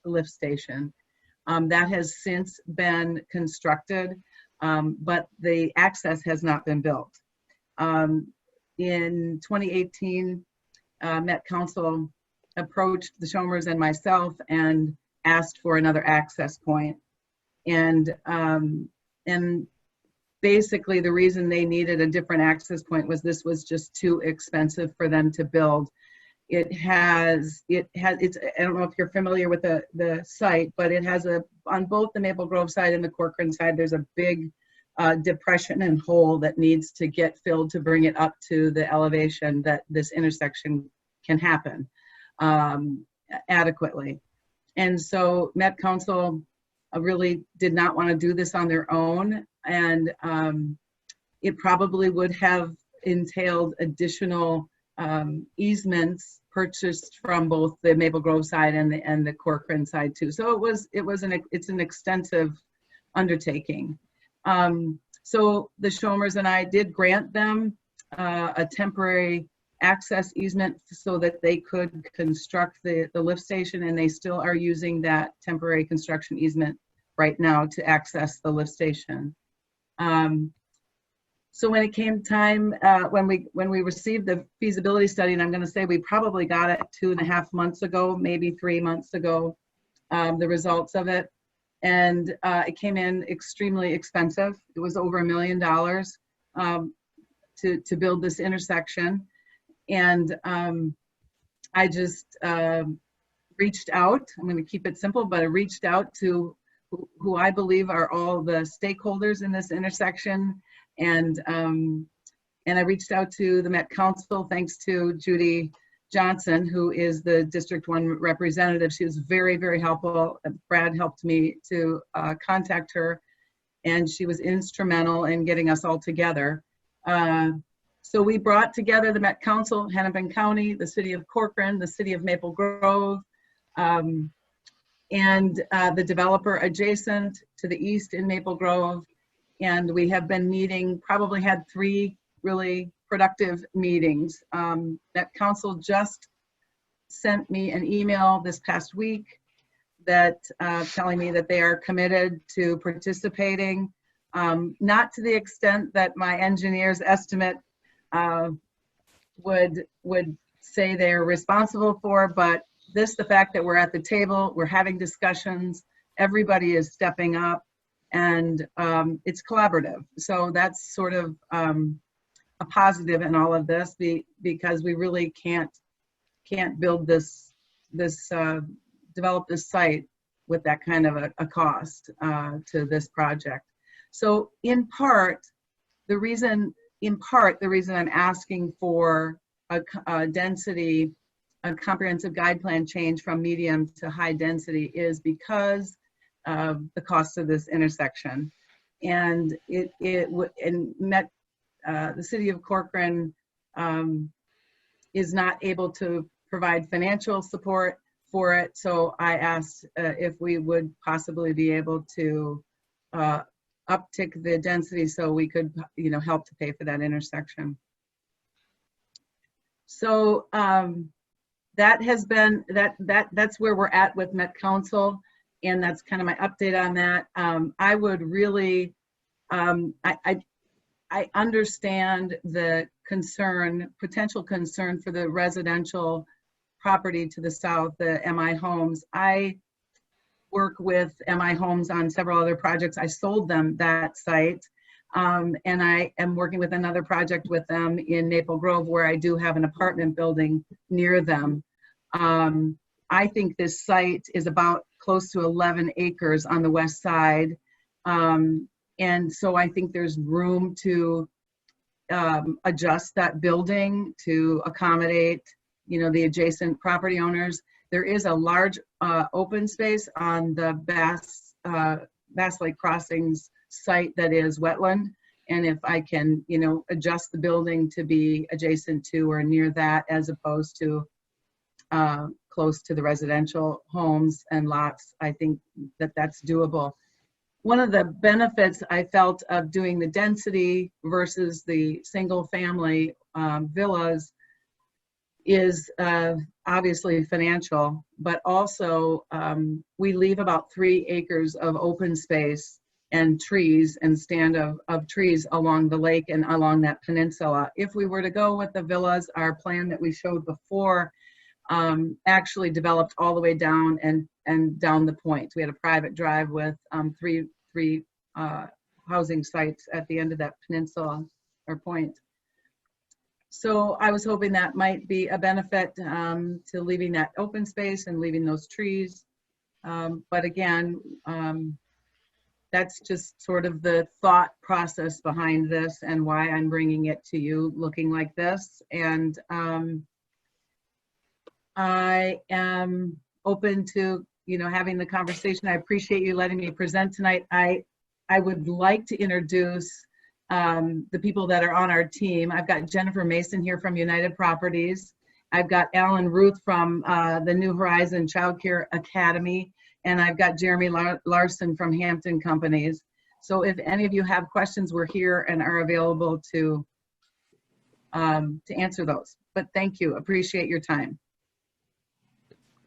lift station. That has since been constructed, but the access has not been built. In 2018, Met Council approached the Schomers and myself and asked for another access point. And basically the reason they needed a different access point was this was just too expensive for them to build. It's, I don't know if you're familiar with the site, but it has on both the Maple Grove side and the Corcoran side, there's a big depression and hole that needs to get filled to bring it up to the elevation that this intersection can happen adequately. And so Met Council really did not want to do this on their own, and it probably would have entailed additional easements purchased from both the Maple Grove side and the Corcoran side too. So it's an extensive undertaking. So the Schomers and I did grant them a temporary access easement so that they could construct the lift station, and they still are using that temporary construction easement right now to access the lift station. So when it came time, when we received the feasibility study, and I'm going to say we probably got it 2.5 months ago, maybe 3 months ago, the results of it, and it came in extremely expensive. It was over $1 million to build this intersection, and I just reached out. I'm going to keep it simple, but I reached out to who I believe are all the stakeholders in this intersection. And I reached out to the Met Council, thanks to Judy Johnson, who is the District 1 representative. She was very, very helpful. Brad helped me to contact her, and she was instrumental in getting us all together. So we brought together the Met Council, Hennepin County, the City of Corcoran, the City of Maple Grove, and the developer adjacent to the east in Maple Grove. And we have been meeting, probably had 3 really productive meetings. That council just sent me an email this past week that telling me that they are committed to participating, not to the extent that my engineer's estimate would say they're responsible for, but the fact that we're at the table, we're having discussions, everybody is stepping up, and it's collaborative. So that's sort of a positive in all of this, because we really can't build develop this site with that kind of a cost to this project. So in part, the reason I'm asking for a density, a comprehensive guide plan change from medium to high density is because of the cost of this intersection. And the City of Corcoran is not able to provide financial support for it. So I asked if we would possibly be able to uptick the density so we could, help to pay for that intersection. So that has been, that's where we're at with Met Council, and that's kind of my update on that. I would really, I understand the potential concern for the residential property to the south, the MI Homes. I work with MI Homes on several other projects. I sold them that site, and I am working with another project with them in Maple Grove where I do have an apartment building near them. I think this site is about close to 11 acres on the west side. And so I think there's room to adjust that building to accommodate, the adjacent property owners. There is a large open space on the Bass Lake Crossings site that is wetland. And if I can, adjust the building to be adjacent to or near that, as opposed to close to the residential homes and lots, I think that that's doable. One of the benefits I felt of doing the density versus the single family villas is obviously financial, but also we leave about 3 acres of open space and trees and stand of trees along the lake and along that peninsula. If we were to go with the villas, our plan that we showed before actually developed all the way down and and down the point. We had a private drive with three housing sites at the end of that peninsula or point. So I was hoping that might be a benefit to leaving that open space and leaving those trees. But again, that's just sort of the thought process behind this and why I'm bringing it to you looking like this. And I am open to, you know, having the conversation. I appreciate you letting me present tonight. I would like to introduce the people that are on our team. I've got Jennifer Mason here from United Properties. I've got Alan Ruth from the New Horizon Child Care Academy. And I've got Jeremy Larson from Hampton Companies. So if any of you have questions, we're here and are available to answer those. But thank you, appreciate your time.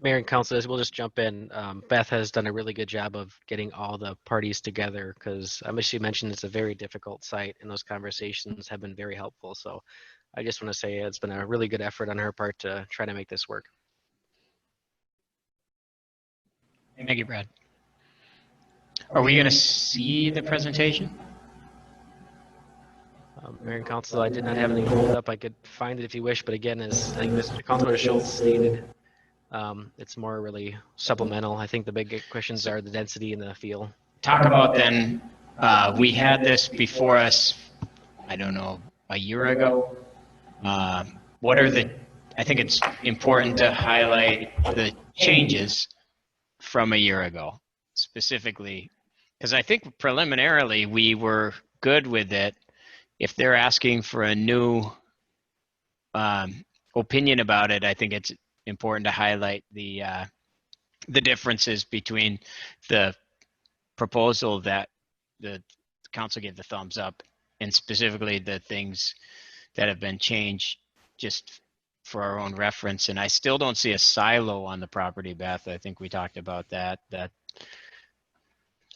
Mayor and Council, we'll just jump in. Beth has done a really good job of getting all the parties together because as she mentioned, it's a very difficult site and those conversations have been very helpful. So I just want to say it's been a really good effort on her part to try to make this work. Thank you, Brad. Are we going to see the presentation? Mayor and Council, I did not have anything pulled up. I could find it if you wish, but again, as I think Mr. Councilor Schultz stated, it's more really supplemental. I think the big questions are the density and the feel. Talk about then, we had this before us, I don't know, a year ago. What are the, I think it's important to highlight the changes from a year ago, specifically, because I think preliminarily we were good with it. If they're asking for a new opinion about it, I think it's important to highlight the differences between the proposal that the council gave the thumbs up and specifically the things that have been changed just for our own reference. And I still don't see a silo on the property, Beth. I think we talked about that.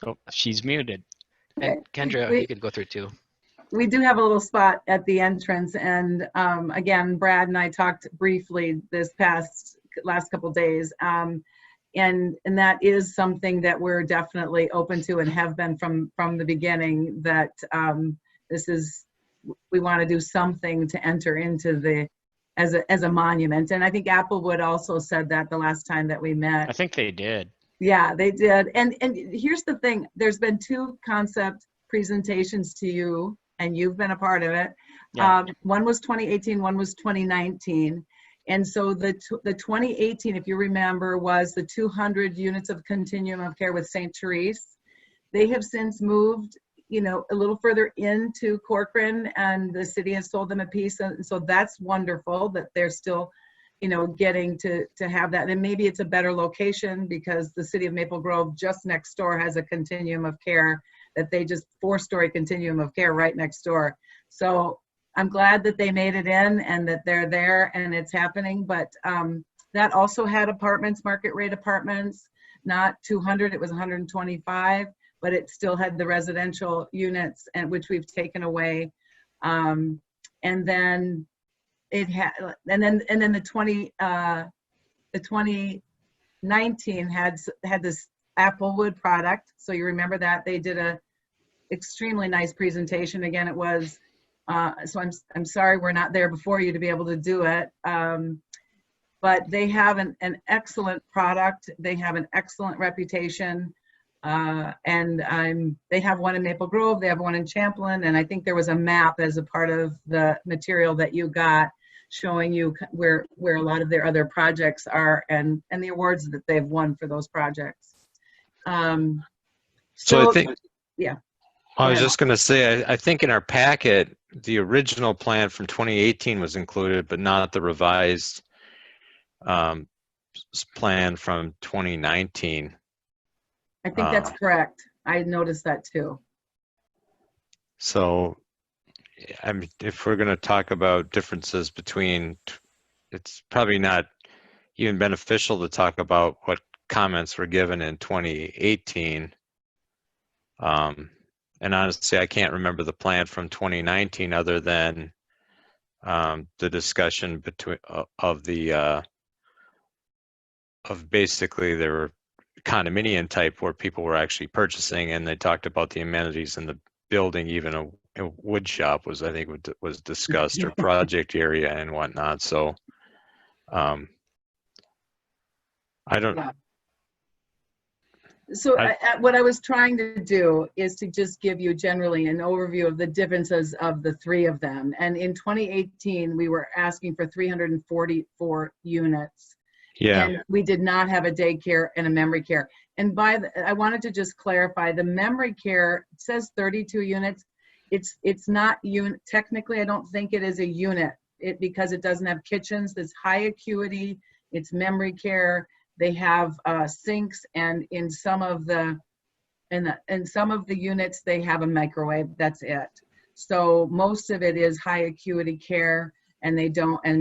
Oh, she's muted. And Kendra, you could go through too. We do have a little spot at the entrance, and again, Brad and I talked briefly this last couple days, and that is something that we're definitely open to and have been from the beginning. That we want to do something to enter into the as a monument, and I think Applewood also said that the last time that we met. I think they did. Yeah, they did. And here's the thing: there's been 2 concept presentations to you, and you've been a part of it. Yeah. One was 2018, one was 2019. And so the 2018, if you remember, was the 200 units of continuum of care with St. Therese. They have since moved, you know, a little further into Corcoran, and the city has sold them a piece. And so that's wonderful that they're still, you know, getting to have that. And maybe it's a better location because the city of Maple Grove just next door has a continuum of care that they just 4-story continuum of care right next door. So I'm glad that they made it in and that they're there and it's happening. But that also had apartments, market rate apartments, not 200, it was 125, but it still had the residential units, and which we've taken away. And then it had, and then the 2019 had this Applewood product. So you remember that they did a extremely nice presentation. Again, it was, so I'm sorry we're not there before you to be able to do it. But they have an excellent product. They have an excellent reputation. And they have one in Maple Grove, they have one in Champlin, and I think there was a map as a part of the material that you got showing you where a lot of their other projects are and the awards that they've won for those projects. So I think, yeah. I was just going to say, I think in our packet, the original plan from 2018 was included, but not the revised plan from 2019. I think that's correct. I noticed that too. So, I mean, if we're going to talk about differences between, it's probably not even beneficial to talk about what comments were given in 2018. And honestly, I can't remember the plan from 2019 other than the discussion between of basically there were condominium type where people were actually purchasing, and they talked about the amenities in the building. Even a wood shop was, I think, was discussed, or project area and whatnot. So I don't. Yeah. So what I was trying to do is to just give you generally an overview of the differences of the three of them. And in 2018, we were asking for 344 units. Yeah. And we did not have a daycare and a memory care. And I wanted to just clarify, the memory care, it says 32 units. It's not technically, I don't think it is a unit because it doesn't have kitchens. It's high acuity, it's memory care. They have sinks, and in some of the units they have a microwave. That's it. So most of it is high acuity care, and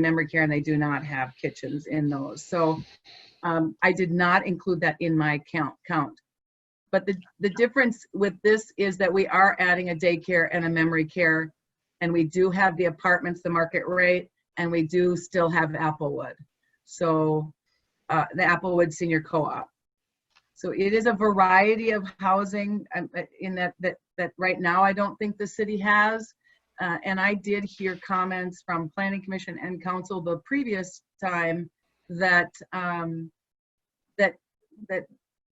memory care, and they do not have kitchens in those. So I did not include that in my count. But the difference with this is that we are adding a daycare and a memory care, and we do have the apartments, the market rate, and we do still have Applewood. So the Applewood Senior Co-op. So it is a variety of housing in that right now I don't think the city has. And I did hear comments from Planning Commission and Council the previous time that that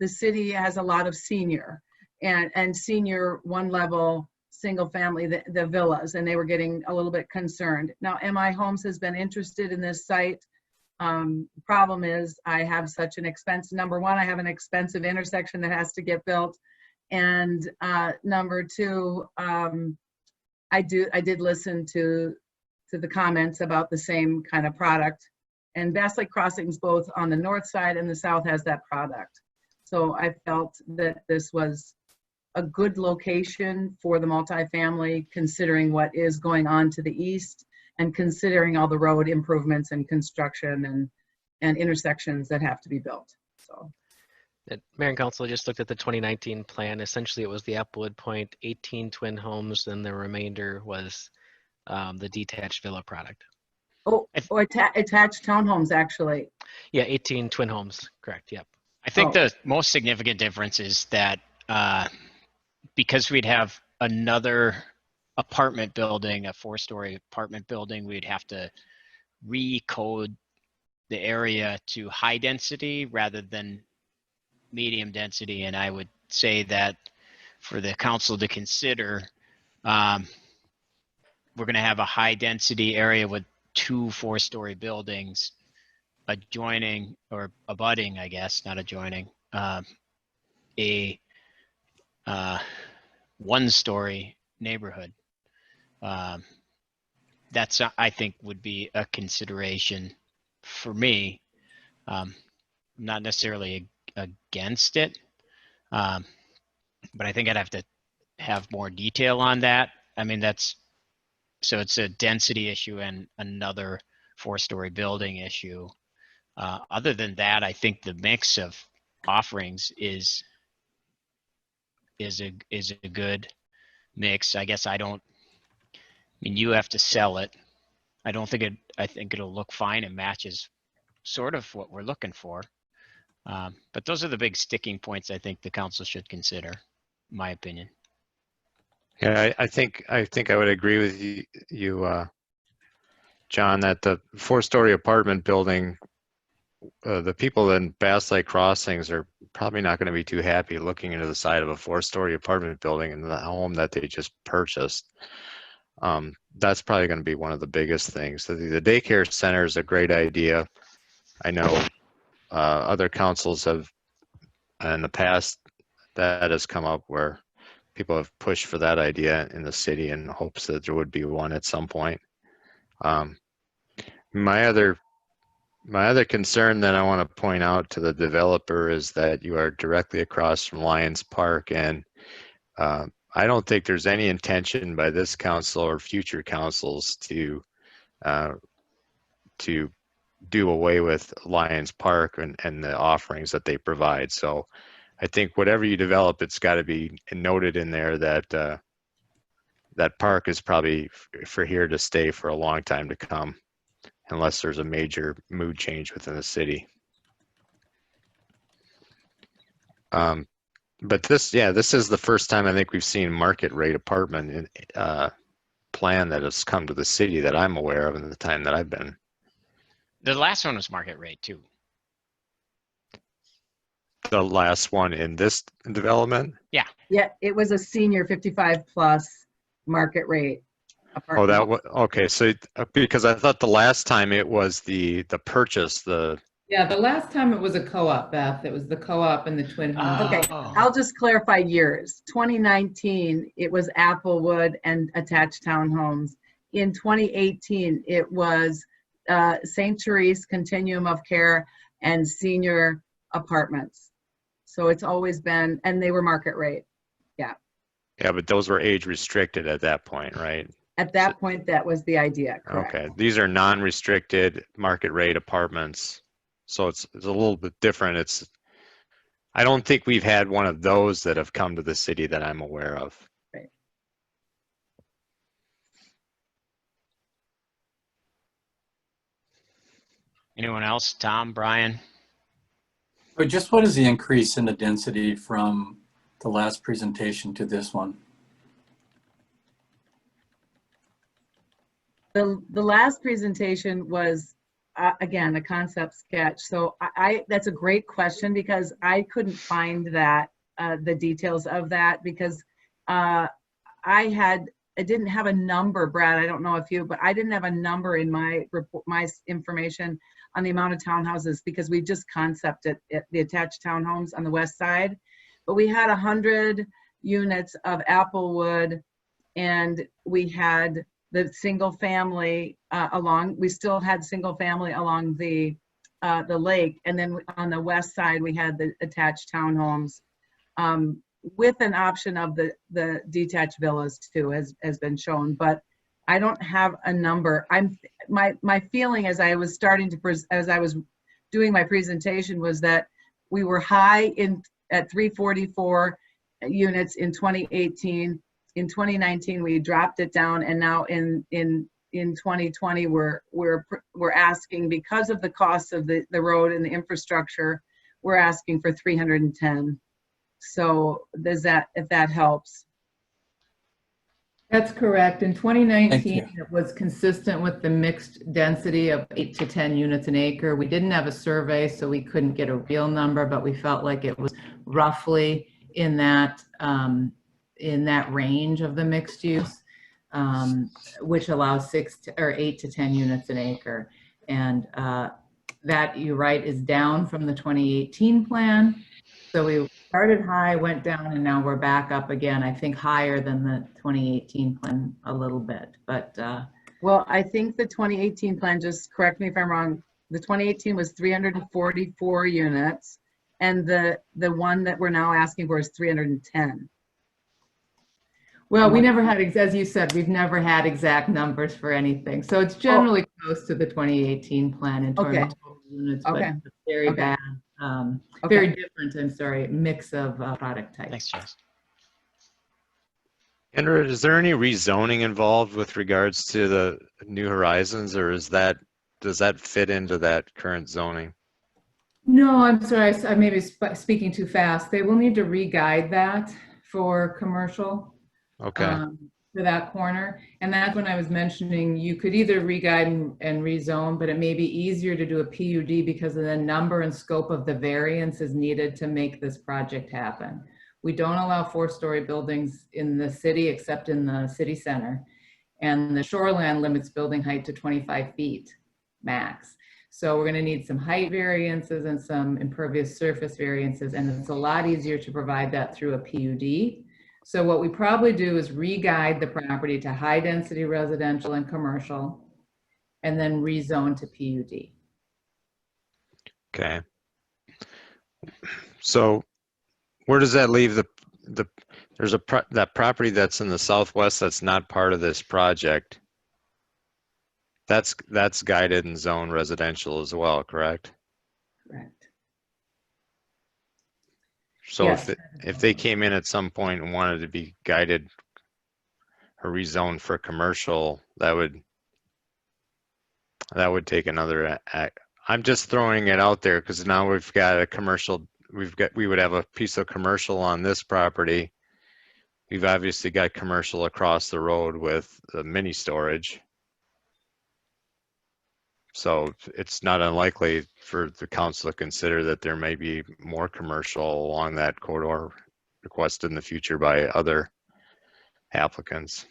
the city has a lot of senior and senior one level single family, the villas, and they were getting a little bit concerned. Now, MI Homes has been interested in this site. Problem is I have such an expensive, number one, I have an expensive intersection that has to get built. And number two, I did listen to the comments about the same kind of product, and Bass Lake Crossings, both on the north side and the south, has that product. So I felt that this was a good location for the multifamily, considering what is going on to the east and considering all the road improvements and construction and intersections that have to be built. So. Mayor and Council, just looked at the 2019 plan. Essentially, it was the Applewood Point 18 twin homes, and the remainder was the detached villa product. Oh, or attached townhomes, actually. Yeah, 18 twin homes, correct, yep. I think the most significant difference is that because we'd have another apartment building, a 4-story apartment building, we'd have to recode the area to high density rather than medium density. And I would say that for the council to consider, we're going to have a high density area with 2 4-story buildings adjoining, or abutting, I guess, not adjoining, a 1-story neighborhood. That's, I think, would be a consideration for me. Not necessarily against it, but I think I'd have to have more detail on that. I mean, so it's a density issue and another 4-story building issue. Other than that, I think the mix of offerings is a good mix. I guess you have to sell it. I think it'll look fine and matches sort of what we're looking for. But those are the big sticking points I think the council should consider, in my opinion. Yeah, I think I would agree with you, John, that the 4-story apartment building, the people in Bass Lake Crossings are probably not going to be too happy looking into the side of a 4-story apartment building in the home that they just purchased. That's probably going to be one of the biggest things. So the daycare center is a great idea. I know other councils have, in the past, that has come up where people have pushed for that idea in the city in hopes that there would be one at some point. My other concern that I want to point out to the developer is that you are directly across from Lions Park, and I don't think there's any intention by this council or future councils to do away with Lions Park and the offerings that they provide. So I think whatever you develop, it's got to be noted in there that that park is probably for here to stay for a long time to come, unless there's a major mood change within the city. But this is the first time I think we've seen market rate apartment plan that has come to the city that I'm aware of in the time that I've been. The last one was market rate too. The last one in this development? Yeah. Yeah, it was a senior 55 plus market rate Oh, apartment. that was okay. So because I thought the last time it was the purchase, Yeah, the last time it was a co-op, Beth. It was the co-op and the Twin Homes. Okay, Oh. I'll just clarify years. 2019, it was Applewood and attached townhomes. In 2018, it was St. Therese Continuum of Care and senior apartments. So it's always been, and they were market rate. yeah, but those were age restricted at that point, right? At that point, that was the idea, correct? Okay, these are non-restricted market rate apartments. So it's a little bit different. I don't think we've had one of those that have come to the city that I'm aware of. Right. Anyone else? Tom, Brian? But just what is the increase in the density from the last presentation to this one? The last presentation was, again, a concept sketch. So that's a great question because I couldn't find that, the details of that because I didn't have a number, Brad, I don't know if you, but I didn't have a number in my report, my information on the amount of townhouses because we just concepted the attached townhomes on the west side. But we had 100 units of Applewood and we had the single family we still had single family along the lake. And then on the west side, we had the attached townhomes with an option of the detached villas too, has been shown, but I don't have a number. My feeling as I was doing my presentation was that we were high at 344 units in 2018. In 2019, we dropped it down, and now in 2020, we're asking, because of the cost of the road and the infrastructure, we're asking for 310. So if that helps. That's correct. In 2019, it was consistent with the mixed density of 8 to 10 units an acre. We didn't have a survey, so we couldn't get a real number, but we felt like it was roughly in that range of the mixed use, which allows 8 to 10 units an acre. And that, you're right, is down from the 2018 plan. So we started high, went down, and now we're back up again. I think higher than the 2018 plan a little bit, but. Well, I think the 2018 plan, just correct me if I'm wrong, the 2018 was 344 units, and the one that we're now asking for is 310. Well, we never had, as you said, we've never had exact numbers for anything. So it's generally close to the 2018 plan in terms of total units, but it's very bad. Very different, I'm sorry, mix of product types. Thanks, Jess. Andrew, is there any rezoning involved with regards to the New Horizons, or does that fit into that current zoning? No, I'm sorry, I may be speaking too fast. They will need to re-guide that for commercial. Okay. For that corner. And that's when I was mentioning you could either re-guide and rezone, but it may be easier to do a PUD because of the number and scope of the variances needed to make this project happen. We don't allow 4-story buildings in the city except in the city center. And the shoreland limits building height to 25 feet max. So we're going to need some height variances and some impervious surface variances. And it's a lot easier to provide that through a PUD. So what we probably do is re-guide the property to high density residential and commercial, and then rezone to PUD. Okay. So where does that leave there's that property that's in the southwest that's not part of this project? That's guided and zoned residential as well, correct? Correct. So yes, if they came in at some point and wanted to be guided or rezoned for commercial, that would take another act. I'm just throwing it out there because now we've got a commercial we would have a piece of commercial on this property. We've obviously got commercial across the road with the mini storage. So it's not unlikely for the council to consider that there may be more commercial along that corridor requested in the future by other applicants.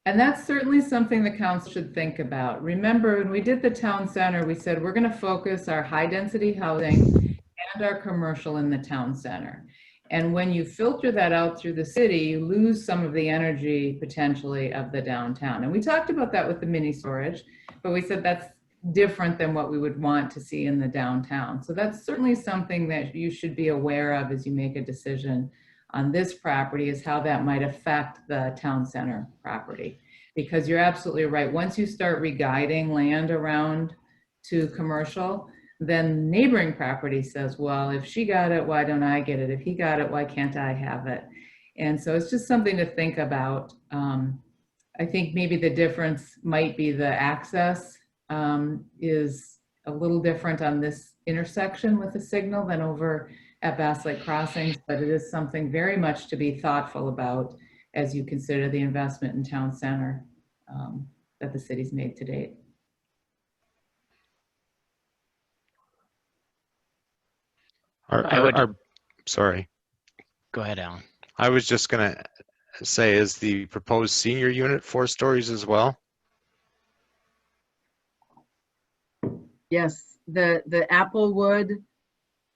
And that's certainly something the council should think about. Remember, when we did the town center, we said we're going to focus our high density housing and our commercial in the town center. And when you filter that out through the city, you lose some of the energy potentially of the downtown. And we talked about that with the mini storage, but we said that's different than what we would want to see in the downtown. So that's certainly something that you should be aware of as you make a decision on this property, is how that might affect the town center property. Because you're absolutely right. Once you start re-guiding land around to commercial, then neighboring property says, well, if she got it, why don't I get it? If he got it, why can't I have it? And so it's just something to think about. I think maybe the difference might be the access is a little different on this intersection with the signal than over at Bass Lake Crossings, but it is something very much to be thoughtful about as you consider the investment in town center that the city's made to date. Sorry. Go ahead, Alan. I was just going to say, is the proposed senior unit 4 stories as well? Yes, the Applewood,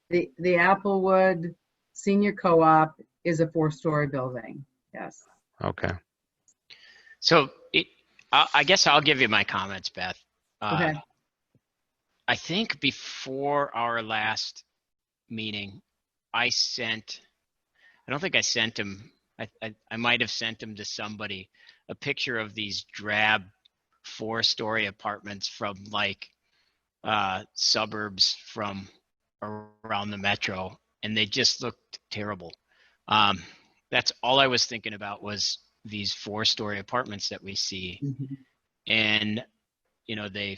the Applewood Senior Co-op is a 4-story building. Yes. Okay. So I guess I'll give you my comments, Beth. Okay. I think before our last meeting, I don't think I sent him, I might have sent him to somebody, a picture of these drab 4-story apartments from like suburbs from around the metro, and they just looked terrible. That's all I was thinking about, was these 4-story apartments that we see. Mm-hmm. And you know, they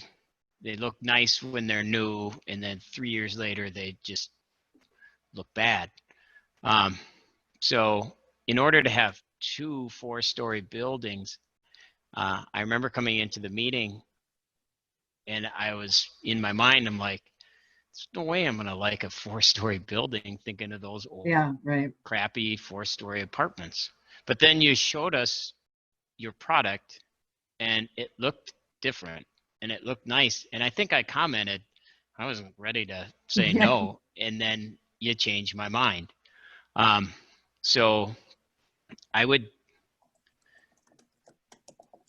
look nice when they're new, and then 3 years later they just look bad. So in order to have 2 4-story buildings, I remember coming into the meeting and I was, in my mind, I'm like, there's no way I'm gonna like a 4-story building, thinking of those old, crappy 4-story apartments. But then you showed us your product and it looked different and it looked nice. And I think I commented, I wasn't ready to say no, and then you changed my mind. So I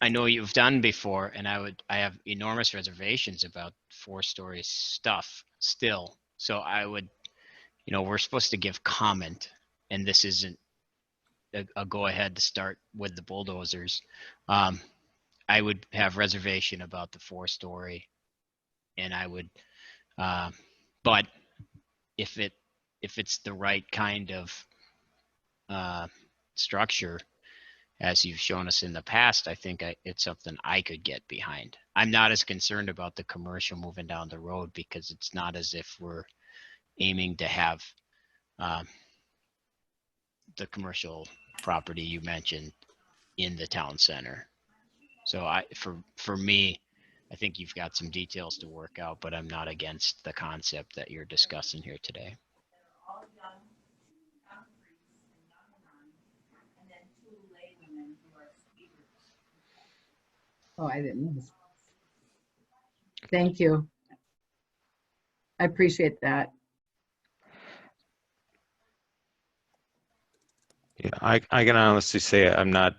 know you've done before, and I have enormous reservations about 4-story stuff still. So I would, you know, we're supposed to give comment, and this isn't a go ahead to start with the bulldozers. I would have reservation about the 4-story, and I would, but if it's the right kind of structure, as you've shown us in the past, I think it's something I could get behind. I'm not as concerned about the commercial moving down the road, because it's not as if we're aiming to have the commercial property you mentioned in the town center. So for me, I think you've got some details to work out, but I'm not against the concept that you're discussing here today. Oh, I didn't know. Thank you. I appreciate that. Yeah, I can honestly say I'm not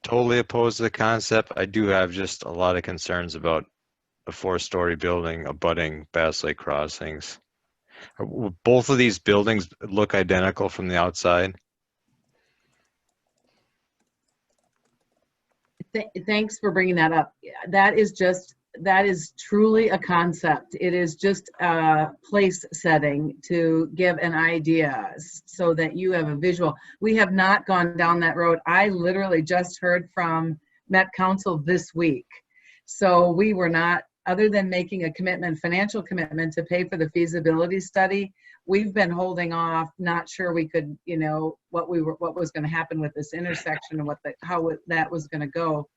totally opposed to the concept. I do have just a lot of concerns about a 4-story building abutting Bass Lake Crossings. Both of these buildings look identical from the outside. Thanks for bringing that up. That is truly a concept. It is just a place setting to give an idea so that you have a visual. We have not gone down that road. I literally just heard from Met Council this week. So we were not other than making a commitment, financial commitment to pay for the feasibility study, we've been holding off, not sure we could, you know, what was going to happen with this intersection and how that was going to go.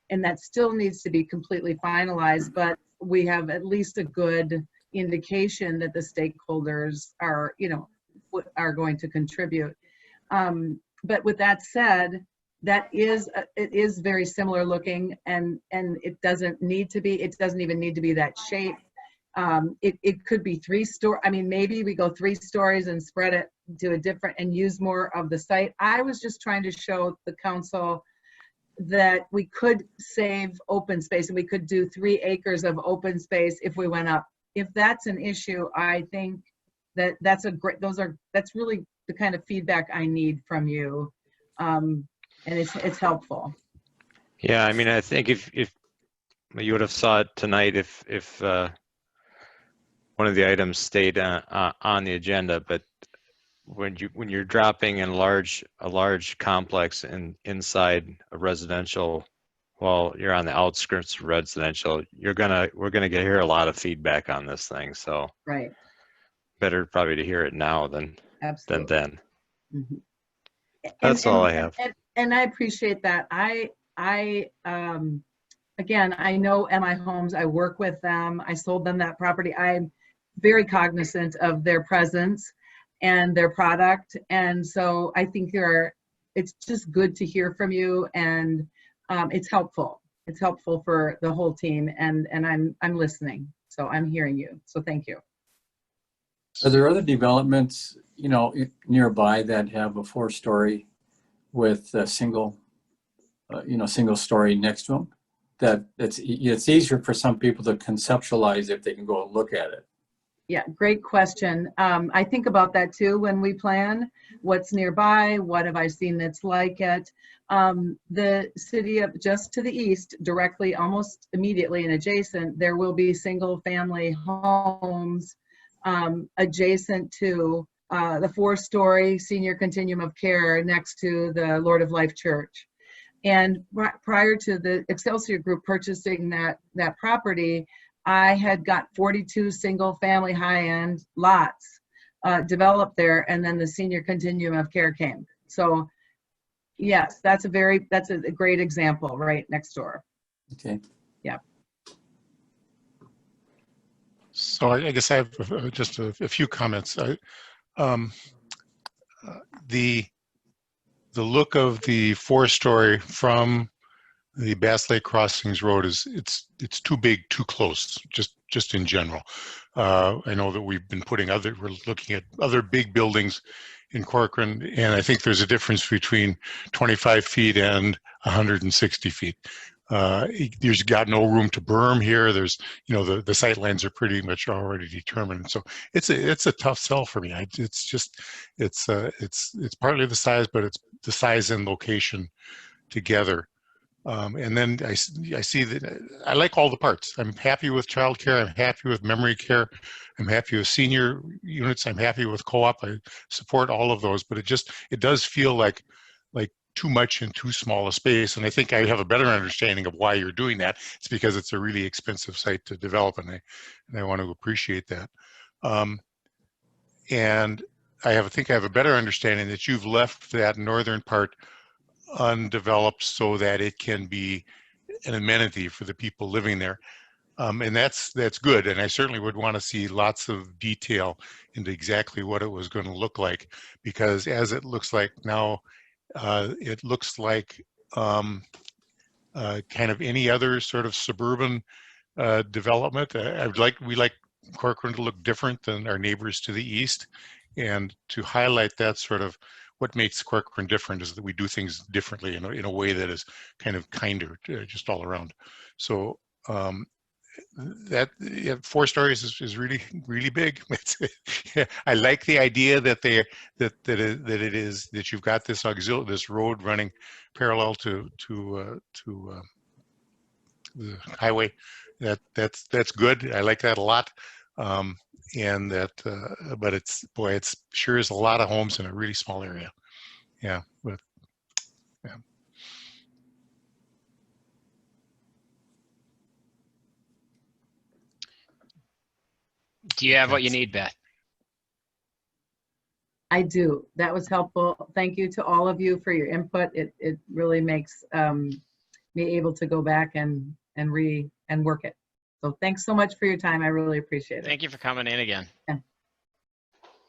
And that still needs to be completely finalized, but we have at least a good indication that the stakeholders are, you know, are going to contribute. But with that said, it is very similar looking, and it doesn't need to be, it doesn't even need to be that shape. It could be I mean, maybe we go 3 stories and spread it to a different and use more of the site. I was just trying to show the council that we could save open space, and we could do 3 acres of open space if we went up. If that's an issue, I think that's really the kind of feedback I need from you. And it's helpful. Yeah, I mean, I think if you would have saw it tonight, if one of the items stayed on the agenda, but when you're dropping in a large complex inside a residential, while you're on the outskirts of residential, we're gonna hear a lot of feedback on this thing. So right, better probably to hear it now than then. Mm-hmm. That's all I have. And I appreciate that. Again, I know MI Homes, I work with them, I sold them that property. I'm very cognizant of their presence and their product. And so I think it's just good to hear from you, and it's helpful. It's helpful for the whole team, and I'm listening. So I'm hearing you. So thank you. Are there other developments, you know, nearby that have a 4-story with a single story next to them? It's easier for some people to conceptualize if they can go and look at it. Yeah, great question. I think about that too when we plan what's nearby, what have I seen that's like it. The city of just to the east, directly, almost immediately and adjacent, there will be single family homes adjacent to the 4-story senior continuum of care next to the Lord of Life Church. And prior to the Excelsior Group purchasing that property, I had got 42 single family high-end lots developed there, and then the senior continuum of care came. So yes, that's a great example right next door. Okay. Yeah. So I guess I have just a few comments. The look of the 4-story from the Bass Lake Crossings Road it's too big, too close, just in general. I know that we're looking at other big buildings in Corcoran, and I think there's a difference between 25 feet and 160 feet. There's got no room to berm here. There's, you know, the sight lines are pretty much already determined. So it's a tough sell for me. It's partly the size, but it's the size and location together. And then I see that I like all the parts. I'm happy with childcare. I'm happy with memory care. I'm happy with senior units. I'm happy with co-op. I support all of those, but it does feel like too much in too small a space. And I think I have a better understanding of why you're doing that. It's because it's a really expensive site to develop, and I want to appreciate that. And I think I have a better understanding that you've left that northern part undeveloped so that it can be an amenity for the people living there. And that's good. And I certainly would want to see lots of detail into exactly what it was going to look like, because as it looks like now, it looks like kind of any other sort of suburban development. We like Corcoran to look different than our neighbors to the east, and to highlight that sort of what makes Corcoran different is that we do things differently in a way that is kind of kinder just all around. So that 4 stories is really, really big. I like the idea that you've got this road running parallel to the highway. That's good. I like that a lot. And that, but it's sure is a lot of homes in a really small area. Yeah, but yeah. Do you have what you need, Beth? I do. That was helpful. Thank you to all of you for your input. It really makes me able to go back and work it. So thanks so much for your time. I really appreciate it. Thank you for coming in again. Yeah.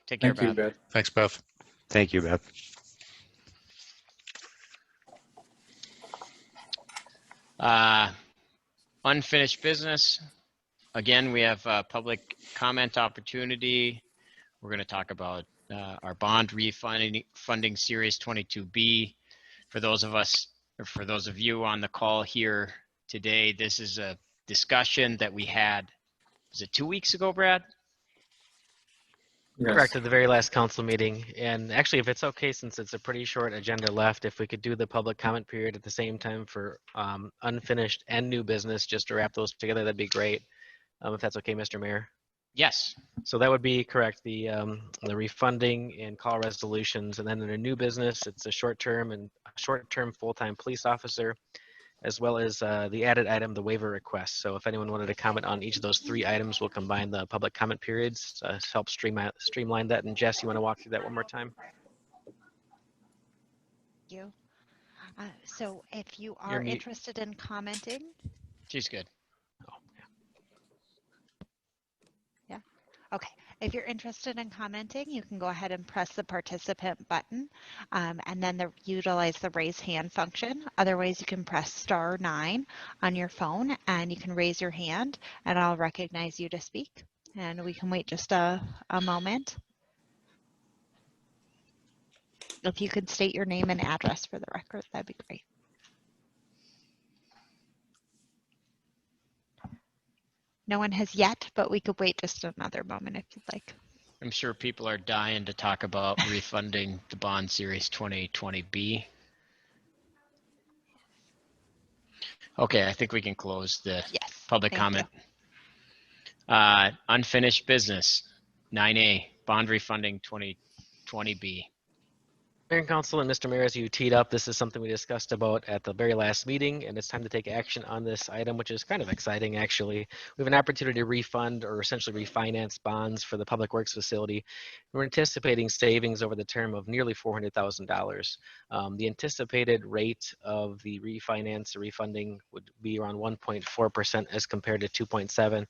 Take care, Thank you, Beth. Beth. Thanks, Beth. Thank you, Beth. Unfinished business. Again, we have a public comment opportunity. We're going to talk about our bond refunding series 22B. For those of us, or for those of you on the call here today, this is a discussion that we had, was it 2 weeks ago, Brad? Yes. Correct, at the very last council meeting. And actually, if it's okay, since it's a pretty short agenda left, if we could do the public comment period at the same time for unfinished and new business, just to wrap those together, that'd be great. If that's okay, Mr. Mayor. Yes. So that would be correct. The refunding and call resolutions, and then in a new business, it's a short-term full-time police officer, as well as the added item, the waiver request. So if anyone wanted to comment on each of those 3 items, we'll combine the public comment periods to help streamline that. And Jess, you want to walk through that one more time? Thank you. So if you You're are mute. interested in commenting, She's good. okay. If you're interested in commenting, you can go ahead and press the participant button and then utilize the raise hand function. Otherwise, you can press *9 on your phone and you can raise your hand and I'll recognize you to speak. And we can wait just a moment. If you could state your name and address for the record, that'd be great. No one has yet, but we could wait just another moment if you'd like. I'm sure people are dying to talk about refunding the bond series 2020B. Okay, I think we can close the public comment. Unfinished business, 9A, bond refunding 2020B. Mayor and Council and Mr. Mayor, as you teed up, this is something we discussed about at the very last meeting, and it's time to take action on this item, which is kind of exciting, actually. We have an opportunity to refund or essentially refinance bonds for the Public Works facility. We're anticipating savings over the term of nearly $400,000. The anticipated rate of the refinance or refunding would be around 1.4% as compared to 2.7%.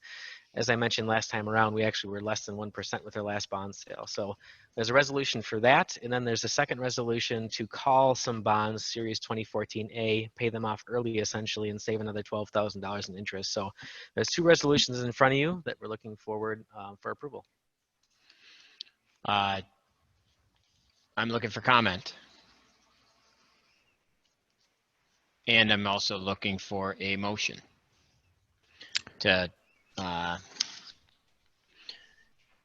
As I mentioned last time around, we actually were less than 1% with our last bond sale. So there's a resolution for that. And then there's a second resolution to call some bonds, Series 2014A, pay them off early essentially, and save another $12,000 in interest. So there's 2 resolutions in front of you that we're looking forward for approval. I'm looking for comment. And I'm also looking for a motion to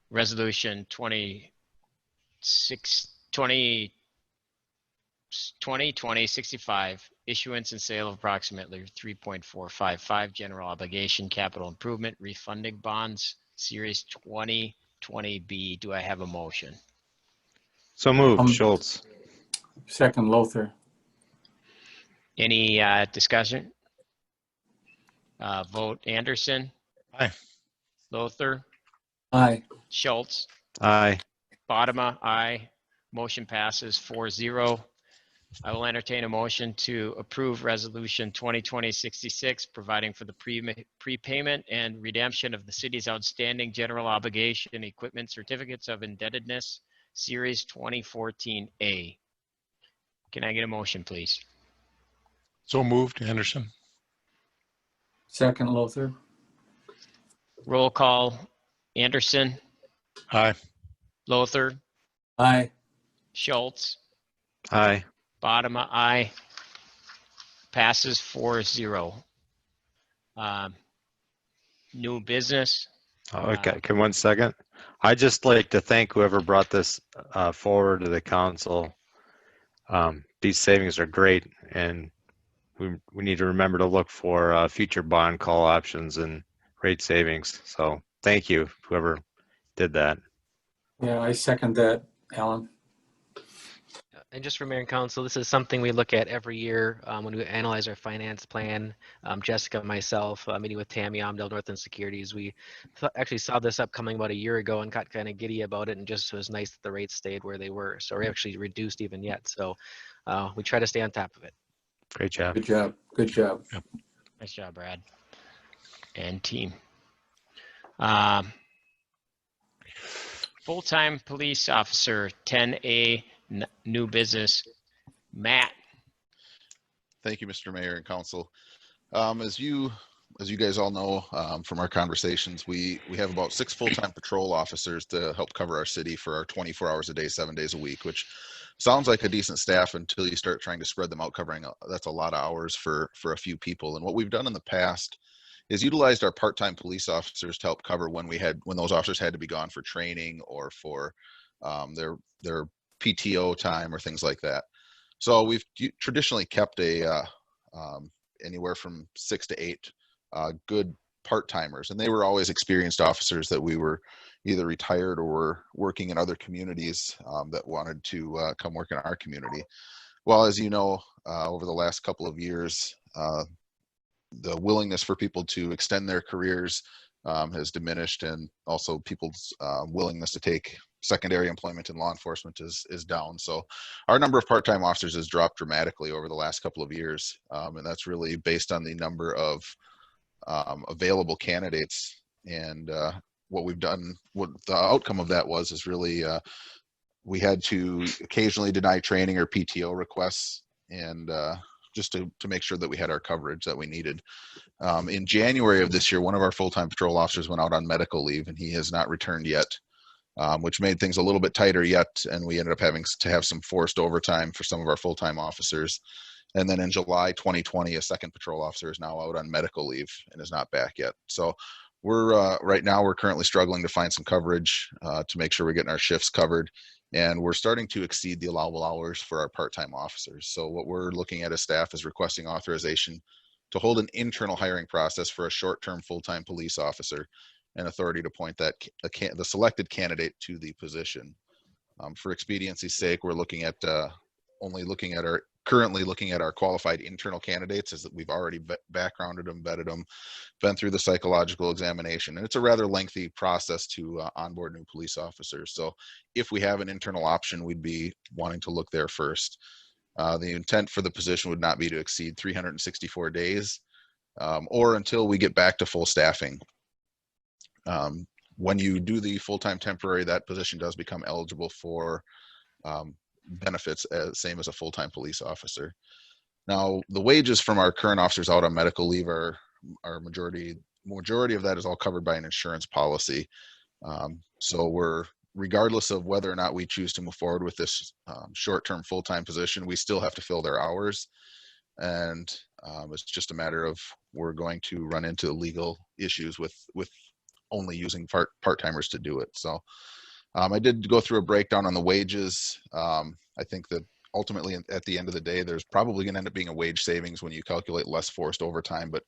resolution 2020-65, issuance and sale of approximately 3.455 general obligation capital improvement refunding bonds, series 2020B. Do I have a motion? So moved, Schultz. Second, Lothar. Any discussion? Vote Anderson. Aye. Lothar. Aye. Schultz. Aye. Bodema, aye. Motion passes 4-0. I will entertain a motion to approve resolution 2020-66, providing for the prepayment and redemption of the city's outstanding general obligation equipment certificates of indebtedness, series 2014A. Can I get a motion, please? So moved, Anderson. Second, Lothar. Roll call. Anderson. Aye. Lothar. Aye. Schultz. Aye. Bodema, aye. Passes 4-0. New business. Okay, 1 second. I'd just like to thank whoever brought this forward to the council. These savings are great, and we need to remember to look for future bond call options and rate savings. So thank you, whoever did that. Yeah, I second that, Alan. And just for Mayor and Council, this is something we look at every year when we analyze our finance plan. Jessica, myself, meeting with Tammy Amdell, Northland Securities, we actually saw this upcoming about a year ago and got kind of giddy about it, and just was nice that the rates stayed where they were. So we're actually reduced even yet. So we try to stay on top of it. Great job. Good job. Good job. Yep. Nice job, Brad and team. Full-time police officer, 10A, new business. Matt. Thank you, Mr. Mayor and Council. As you guys all know from our conversations, we have about 6 full-time patrol officers to help cover our city for our 24 hours a day, 7 days a week, which sounds like a decent staff until you start trying to spread them out, covering that's a lot of hours for a few people. And what we've done in the past is utilized our part-time police officers to help cover when those officers had to be gone for training or for their PTO time or things like that. So we've traditionally kept anywhere from 6 to 8 good part-timers, and they were always experienced officers that we were either retired or were working in other communities that wanted to come work in our community. Well, as you know, over the last couple of years, the willingness for people to extend their careers has diminished, and also people's willingness to take secondary employment in law enforcement is down. So our number of part-time officers has dropped dramatically over the last couple of years, and that's really based on the number of available candidates. And what we've done, what the outcome of that was, is really we had to occasionally deny training or PTO requests, and just to make sure that we had our coverage that we needed. In January of this year, one of our full-time patrol officers went out on medical leave, and he has not returned yet, which made things a little bit tighter yet, and we ended up having to have some forced overtime for some of our full-time officers. And then in July 2020, a second patrol officer is now out on medical leave and is not back yet. So we're right now we're currently struggling to find some coverage to make sure we're getting our shifts covered. And we're starting to exceed the allowable hours for our part-time officers. So what we're looking at as staff is requesting authorization to hold an internal hiring process for a short-term full-time police officer, and authority to appoint the selected candidate to the position. For expediency's sake, we're looking at currently looking at our qualified internal candidates, as that we've already backgrounded them, vetted them, been through the psychological examination, and it's a rather lengthy process to onboard new police officers. So if we have an internal option, we'd be wanting to look there first. The intent for the position would not be to exceed 364 days or until we get back to full staffing. When you do the full-time temporary, that position does become eligible for benefits same as a full-time police officer. Now, the wages from our current officers out on medical leave are majority of that is all covered by an insurance policy. So we're, regardless of whether or not we choose to move forward with this short-term full-time position, we still have to fill their hours. And it's just a matter of we're going to run into legal issues with only using part-timers to do it. So I did go through a breakdown on the wages. I think that ultimately at the end of the day, there's probably going to end up being a wage savings when you calculate less forced overtime, but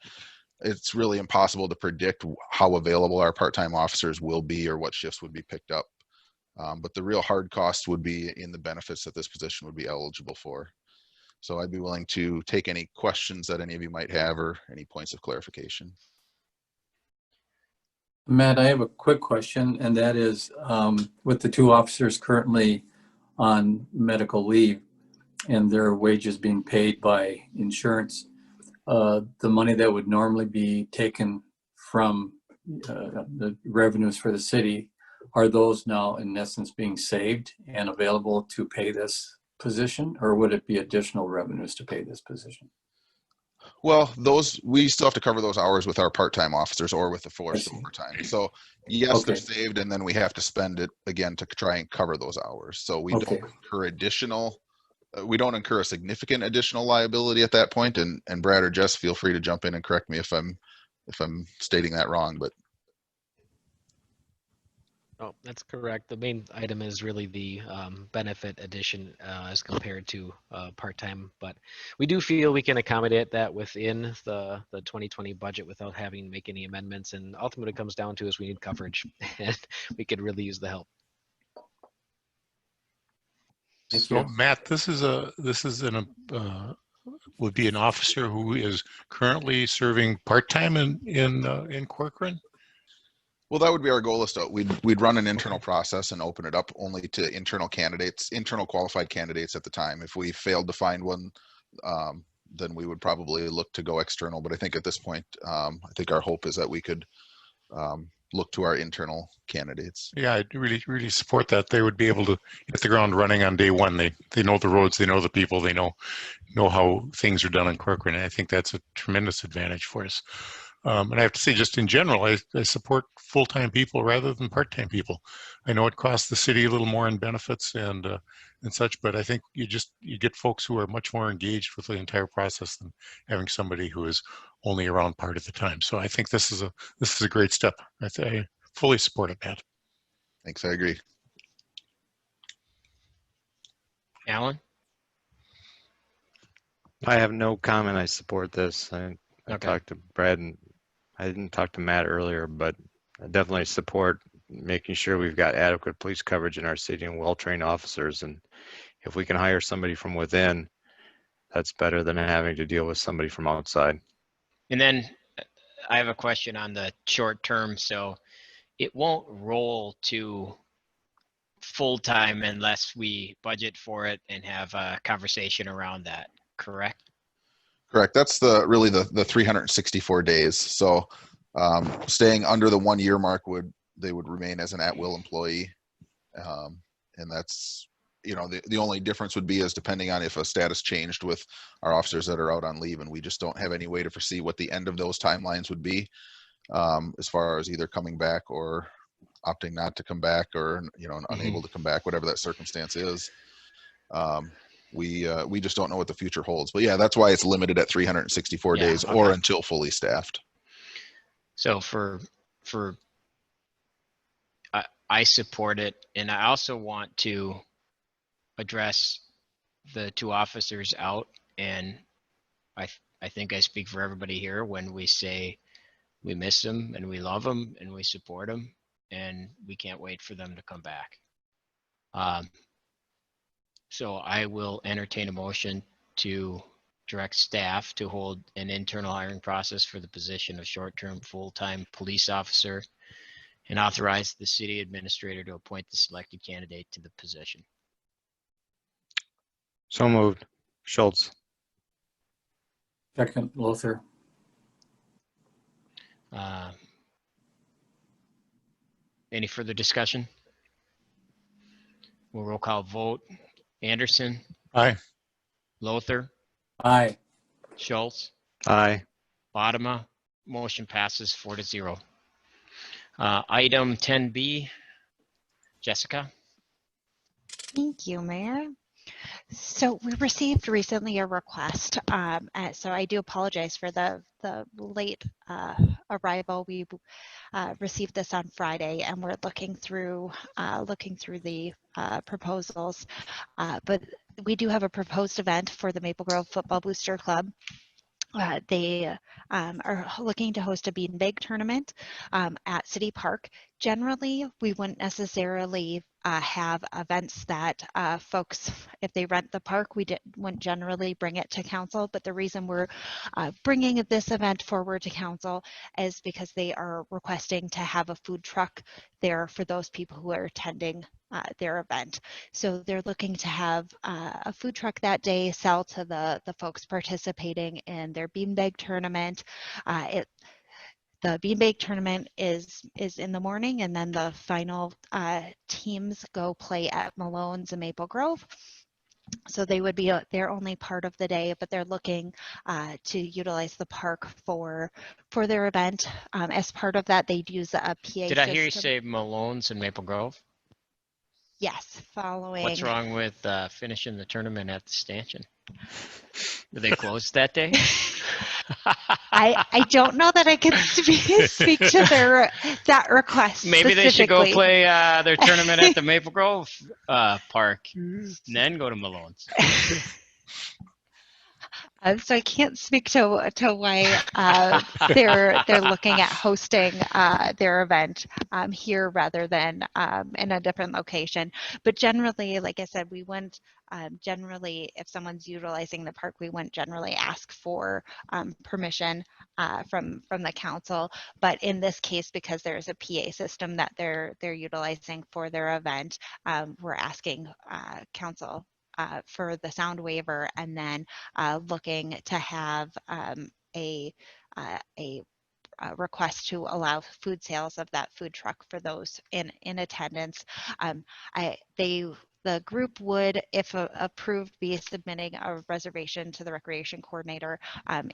it's really impossible to predict how available our part-time officers will be or what shifts would be picked up. But the real hard cost would be in the benefits that this position would be eligible for. So I'd be willing to take any questions that any of you might have or any points of clarification. Matt, I have a quick question, and that is with the 2 officers currently on medical leave and their wages being paid by insurance, the money that would normally be taken from the revenues for the city, are those now in essence being saved and available to pay this position, or would it be additional revenues to pay this position? Well, we still have to cover those hours with our part-time officers or with the forced overtime. So yes, they're saved, and then we have to spend it again to try and cover those hours. So we don't incur we don't incur a significant additional liability at that point. And Brad or Jess, feel free to jump in and correct me if I'm stating that wrong, but. Oh, that's correct. The main item is really the benefit addition as compared to part-time, but we do feel we can accommodate that within the 2020 budget without having to make any amendments. And ultimately, it comes down to is we need coverage, and we could really use the help. So Matt, this is would be an officer who is currently serving part-time in Corcoran? Well, that would be our goal. Is to we'd run an internal process and open it up only to internal candidates, internal qualified candidates at the time. If we failed to find one, then we would probably look to go external. But I think at this point, I think our hope is that we could look to our internal candidates. Yeah, I really support that. They would be able to hit the ground running on day one. They know the roads, they know the people, they know how things are done in Corcoran. And I think that's a tremendous advantage for us. And I have to say, just in general, I support full-time people rather than part-time people. I know it costs the city a little more in benefits and such, but I think you get folks who are much more engaged with the entire process than having somebody who is only around part of the time. So I think this is a great step. I fully support it, Matt. Thanks, I agree. Alan? I have no comment. I support this. I talked to Brad, and I didn't talk to Matt earlier, but I definitely support making sure we've got adequate police coverage in our city and well-trained officers. And if we can hire somebody from within, that's better than having to deal with somebody from outside. And then I have a question on the short term. So it won't roll to full-time unless we budget for it and have a conversation around that, correct? Correct. That's really the 364 days. So staying under the 1 year mark they would remain as an at-will employee. And that's, the only difference would be is depending on if a status changed with our officers that are out on leave, and we just don't have any way to foresee what the end of those timelines would be, as far as either coming back or opting not to come back, or unable to come back, whatever that circumstance is. We just don't know what the future holds. But yeah, that's why it's limited at 364 days or until fully staffed. So I support it, and I also want to address the two officers out, and I think I speak for everybody here when we say we miss them and we love them and we support them, and we can't wait for them to come back. So I will entertain a motion to direct staff to hold an internal hiring process for the position of short-term full-time police officer and authorize the city administrator to appoint the selected candidate to the position. So moved. Schultz. Second, Lothar. Any further discussion? We'll roll call vote. Anderson? Aye. Lothar? Aye. Schultz? Aye. Bodema? Motion passes 4-0. Item 10B, Jessica? Thank you, Mayor. So we received recently a request. So I do apologize for the late arrival. We received this on Friday, and we're looking through the proposals. But we do have a proposed event for the Maple Grove Football Booster Club. They are looking to host a beanbag tournament at City Park. Generally, we wouldn't necessarily have events that folks, if they rent the park, wouldn't generally bring it to council. But the reason we're bringing this event forward to council is because they are requesting to have a food truck there for those people who are attending their event. So they're looking to have a food truck that day, sell to the folks participating in their beanbag tournament. The beanbag tournament is in the morning, and then the final teams go play at Malone's in Maple Grove. So they would be their only part of the day, but they're looking to utilize the park for their event. As part of that, they'd use a PA system. Did I hear you say Malone's in Maple Grove? Yes, following. What's wrong with finishing the tournament at the stanchion? Were they closed that day? I don't know that I can speak to that request. Maybe they should go play their tournament at the Maple Grove Park, and then go to Malone's. So I can't speak to why they're looking at hosting their event here rather than in a different location. But generally, like I said, we wouldn't generally, if someone's utilizing the park, we wouldn't generally ask for permission from the council. But in this case, because there's a PA system that they're utilizing for their event, we're asking council for the sound waiver, and then looking to have a request to allow food sales of that food truck for those in attendance. The group would, if approved, be submitting a reservation to the recreation coordinator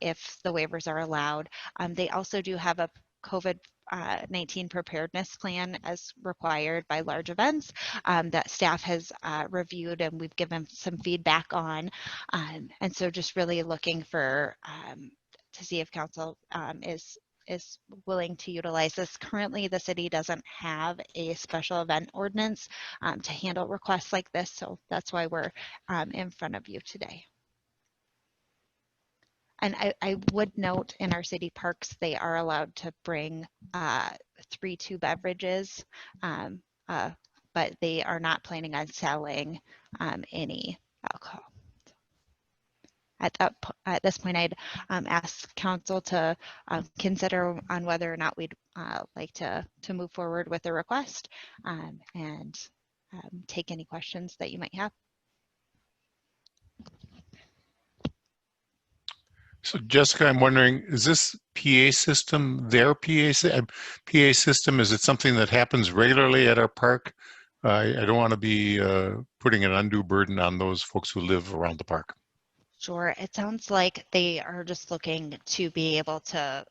if the waivers are allowed. They also do have a COVID-19 preparedness plan as required by large events that staff has reviewed and we've given some feedback on. And so just really looking for to see if council is willing to utilize this. Currently, the city doesn't have a special event ordinance to handle requests like this, so that's why we're in front of you today. And I would note in our city parks, they are allowed to bring 3-2 beverages, but they are not planning on selling any alcohol. At this point, I'd ask council to consider on whether or not we'd like to move forward with the request and take any questions that you might have. So Jessica, I'm wondering, is this PA system their PA system? Is it something that happens regularly at our park? I don't want to be putting an undue burden on those folks who live around the park. Sure. It sounds like they are just looking to be able to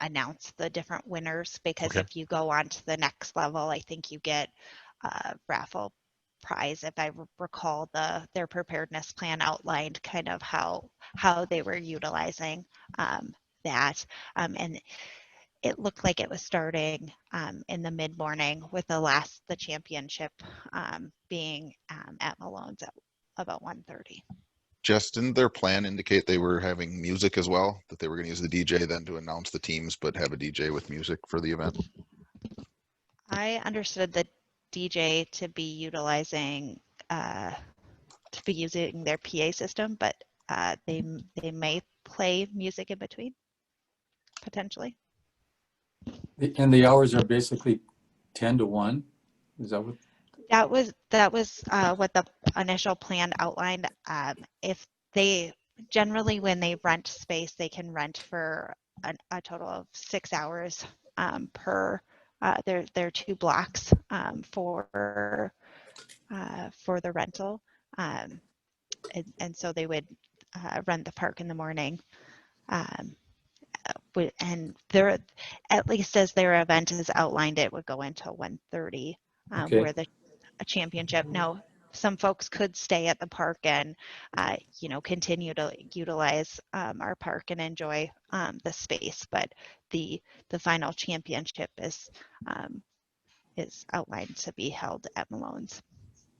announce the different winners, because Okay. if you go on to the next level, I think you get a raffle prize. If I recall, their preparedness plan outlined kind of how they were utilizing that. And it looked like it was starting in the mid-morning with the championship being at Malone's at about 1:30. Jess, didn't their plan indicate they were having music as well? That they were going to use the DJ then to announce the teams, but have a DJ with music for the event? I understood the DJ to be using their PA system, but they may play music in between, potentially. And the hours are basically 10 to 1? Is that what? That was what the initial plan outlined. If they generally, when they rent space, they can rent for a total of 6 hours per. They're 2 blocks for the rental, and so they would rent the park in the morning. And there, at least as their event is outlined, it would go until 1:30, Okay. where a championship. Now, some folks could stay at the park and, continue to utilize our park and enjoy the space, but the final championship is outlined to be held at Malone's.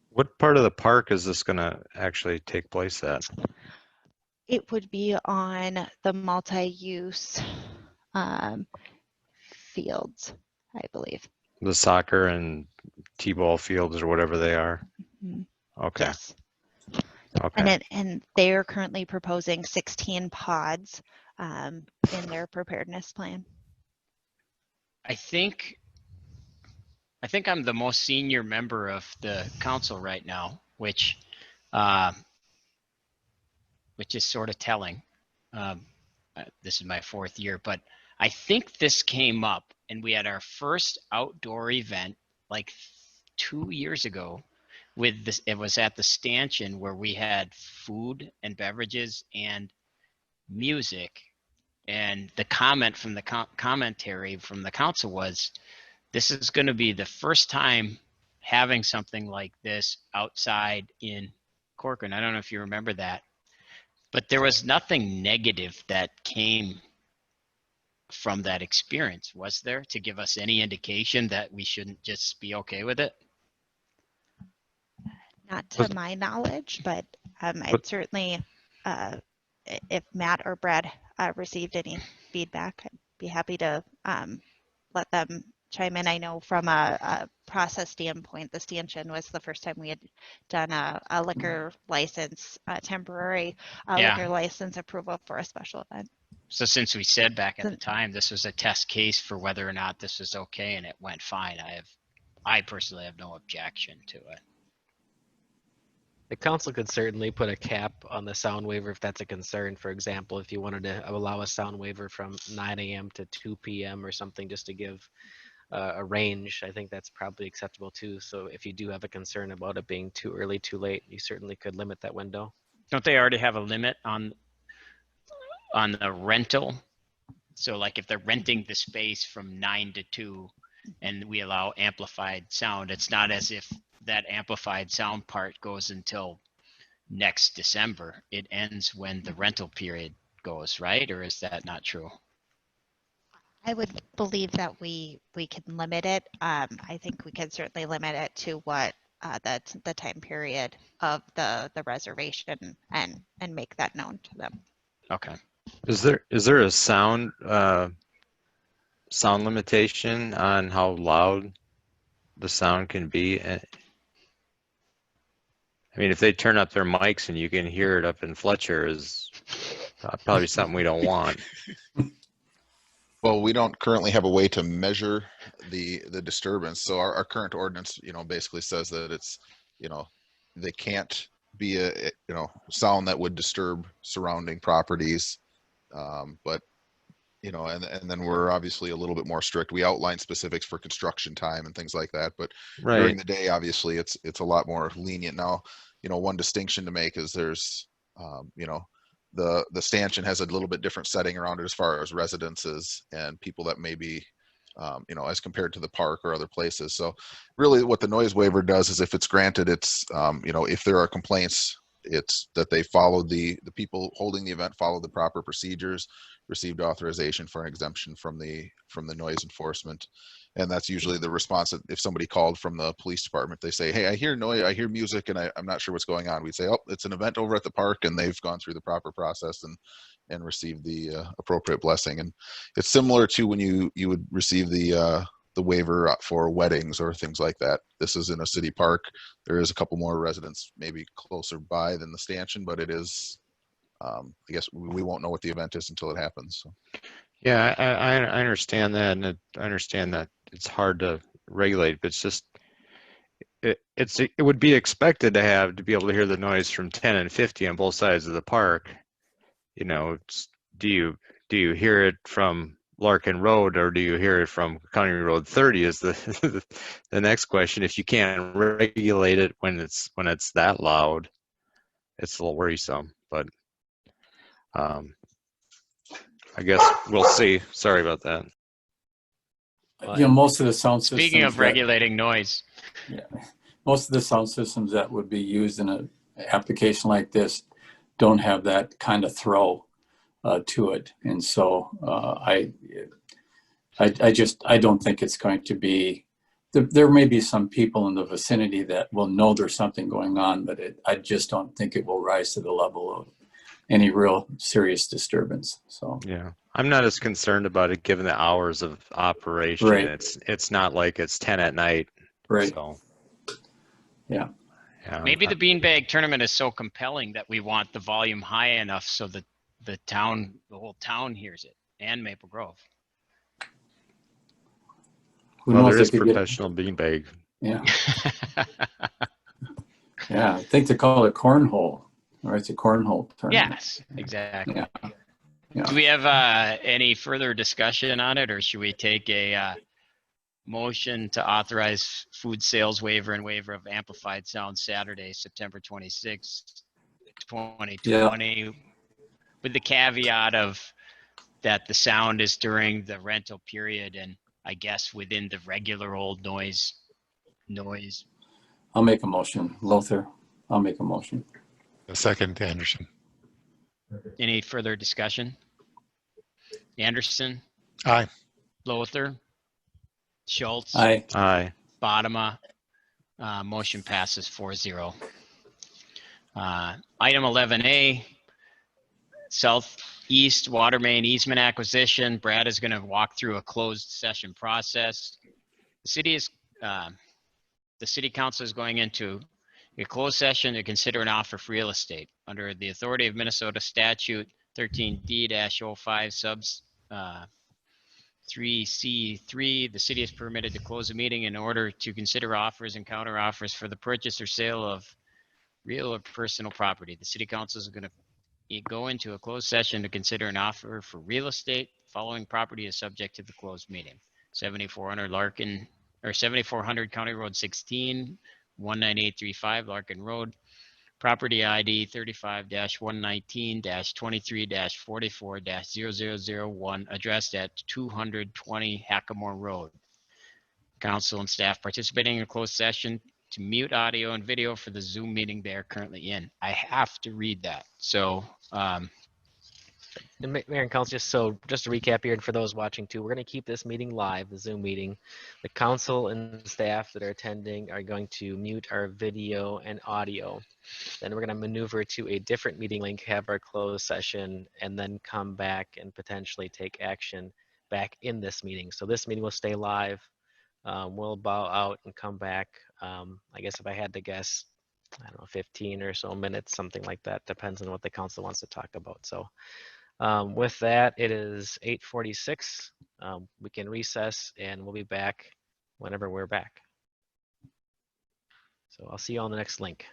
What part of the park is this going to actually take place at? It would be on the multi-use fields, I believe. The soccer and t-ball fields or whatever they are? Mhm. Okay. Yes. Okay. And they are currently proposing 16 pods in their preparedness plan. I think I'm the most senior member of the council right now, which is sort of telling. This is my 4th year, but I think this came up and we had our first outdoor event like 2 years ago with this. It was at the stanchion where we had food and beverages and music. And the comment from the commentary from the council was, this is going to be the first time having something like this outside in Corcoran. I don't know if you remember that, but there was nothing negative that came from that experience, was there, to give us any indication that we shouldn't just be okay with it? Not to my knowledge, but it certainly if Matt or Brad received any feedback, I'd be happy to let them chime in. I know from a process standpoint, the stanchion was the first time we had done a liquor license, temporary liquor license approval for a special event. So since we said back at the time, this was a test case for whether or not this was okay and it went fine, I personally have no objection to it. The council could certainly put a cap on the sound waiver if that's a concern. For example, if you wanted to allow a sound waiver from 9 a.m. to 2 p.m. or something, just to give a range, I think that's probably acceptable too. So if you do have a concern about it being too early, too late, you certainly could limit that window. Don't they already have a limit on the rental? So like if they're renting the space from 9 to 2 and we allow amplified sound, it's not as if that amplified sound part goes until next December. It ends when the rental period goes, right? Or is that not true? I would believe that we can limit it. I think we can certainly limit it to what the time period of the reservation and make that known to them. Okay. Is there a sound limitation on how loud the sound can be? I mean, if they turn up their mics and you can hear it up in Fletcher, is probably something we don't want. Well, we don't currently have a way to measure the disturbance. So our current ordinance, basically says that it's, they can't be a sound that would disturb surrounding properties. But and then we're obviously a little bit more strict. We outline specifics for construction time and things like that. But during the day, obviously, it's a lot more lenient. Now, one distinction to make is there's, the stanchion has a little bit different setting around it as far as residences and people that may be, as compared to the park or other places. So really what the noise waiver does is if it's granted, it's, if there are complaints, it's that they followed the people holding the event followed the proper procedures, received authorization for an exemption from the noise enforcement. And that's usually the response that if somebody called from the police department, they say, hey, I hear noise, I hear music, and I'm not sure what's going on. We'd say, oh, it's an event over at the park, and they've gone through the proper process and received the appropriate blessing. And it's similar to when you would receive the waiver for weddings or things like that. This is in a city park. There is a couple more residents maybe closer by than the stanchion, but it is, I guess we won't know what the event is until it happens. So. Yeah, I understand that, and I understand that it's hard to regulate, but it's just it would be expected to be able to hear the noise from 10 and 50 on both sides of the park. Do you hear it from Larkin Road or do you hear it from County Road 30 is the next question. If you can't regulate it when it's that loud, it's a little worrisome, but I guess we'll see. Sorry about that. Most of the sound systems. Speaking of regulating noise. Yeah, most of the sound systems that would be used in an application like this don't have that kind of throw to it, and so I don't think it's going to be. There may be some people in the vicinity that will know there's something going on, but I just don't think it will rise to the level of any real serious disturbance. So yeah, I'm not as concerned about it given the hours of operation. Right. It's not like it's 10 at night. Right. So yeah. Maybe the beanbag tournament is so compelling that we want the volume high enough so that the whole town hears it, and Maple Grove. Well, there is professional beanbag. Yeah. Yeah, I think they call it cornhole. Or it's a cornhole tournament. Yes, exactly. Yeah. Yeah. Do we have any further discussion on it, or should we take a motion to authorize food sales waiver and waiver of amplified sound Saturday, September 26th, 2020, with the caveat of that the sound is during the rental period and I guess within the regular old noise. I'll make a motion. Lothar, I'll make a motion. A second, Anderson. Any further discussion? Anderson? Aye. Lothar? Schultz? Aye. Aye. Bodema? Motion passes 4-0. Item 11A, southeast water main easement acquisition. Brad is going to walk through a closed session process. The city council is going into a closed session to consider an offer for real estate under the authority of Minnesota statute 13D-05 subs 3C3. The city is permitted to close a meeting in order to consider offers and counter offers for the purchase or sale of real or personal property. The city council is going to go into a closed session to consider an offer for real estate. Following property is subject to the closed meeting. 7400 County Road 16, 19835 Larkin Road. Property ID 35-119-23-44-0001, addressed at 220 Hackamore Road. Council and staff participating in a closed session to mute audio and video for the Zoom meeting they are currently in. I have to read that. So, And Mayor and Council, just to recap here, and for those watching too, we're going to keep this meeting live, the Zoom meeting. The council and staff that are attending are going to mute our video and audio. Then we're going to maneuver to a different meeting link, have our closed session, and then come back and potentially take action back in this meeting. So this meeting will stay live. We'll bow out and come back. I guess if I had to guess, I don't know, 15 or so minutes, something like that. Depends on what the council wants to talk about. So with that, it is 8:46. We can recess and we'll be back whenever we're back. So I'll see you on the next link.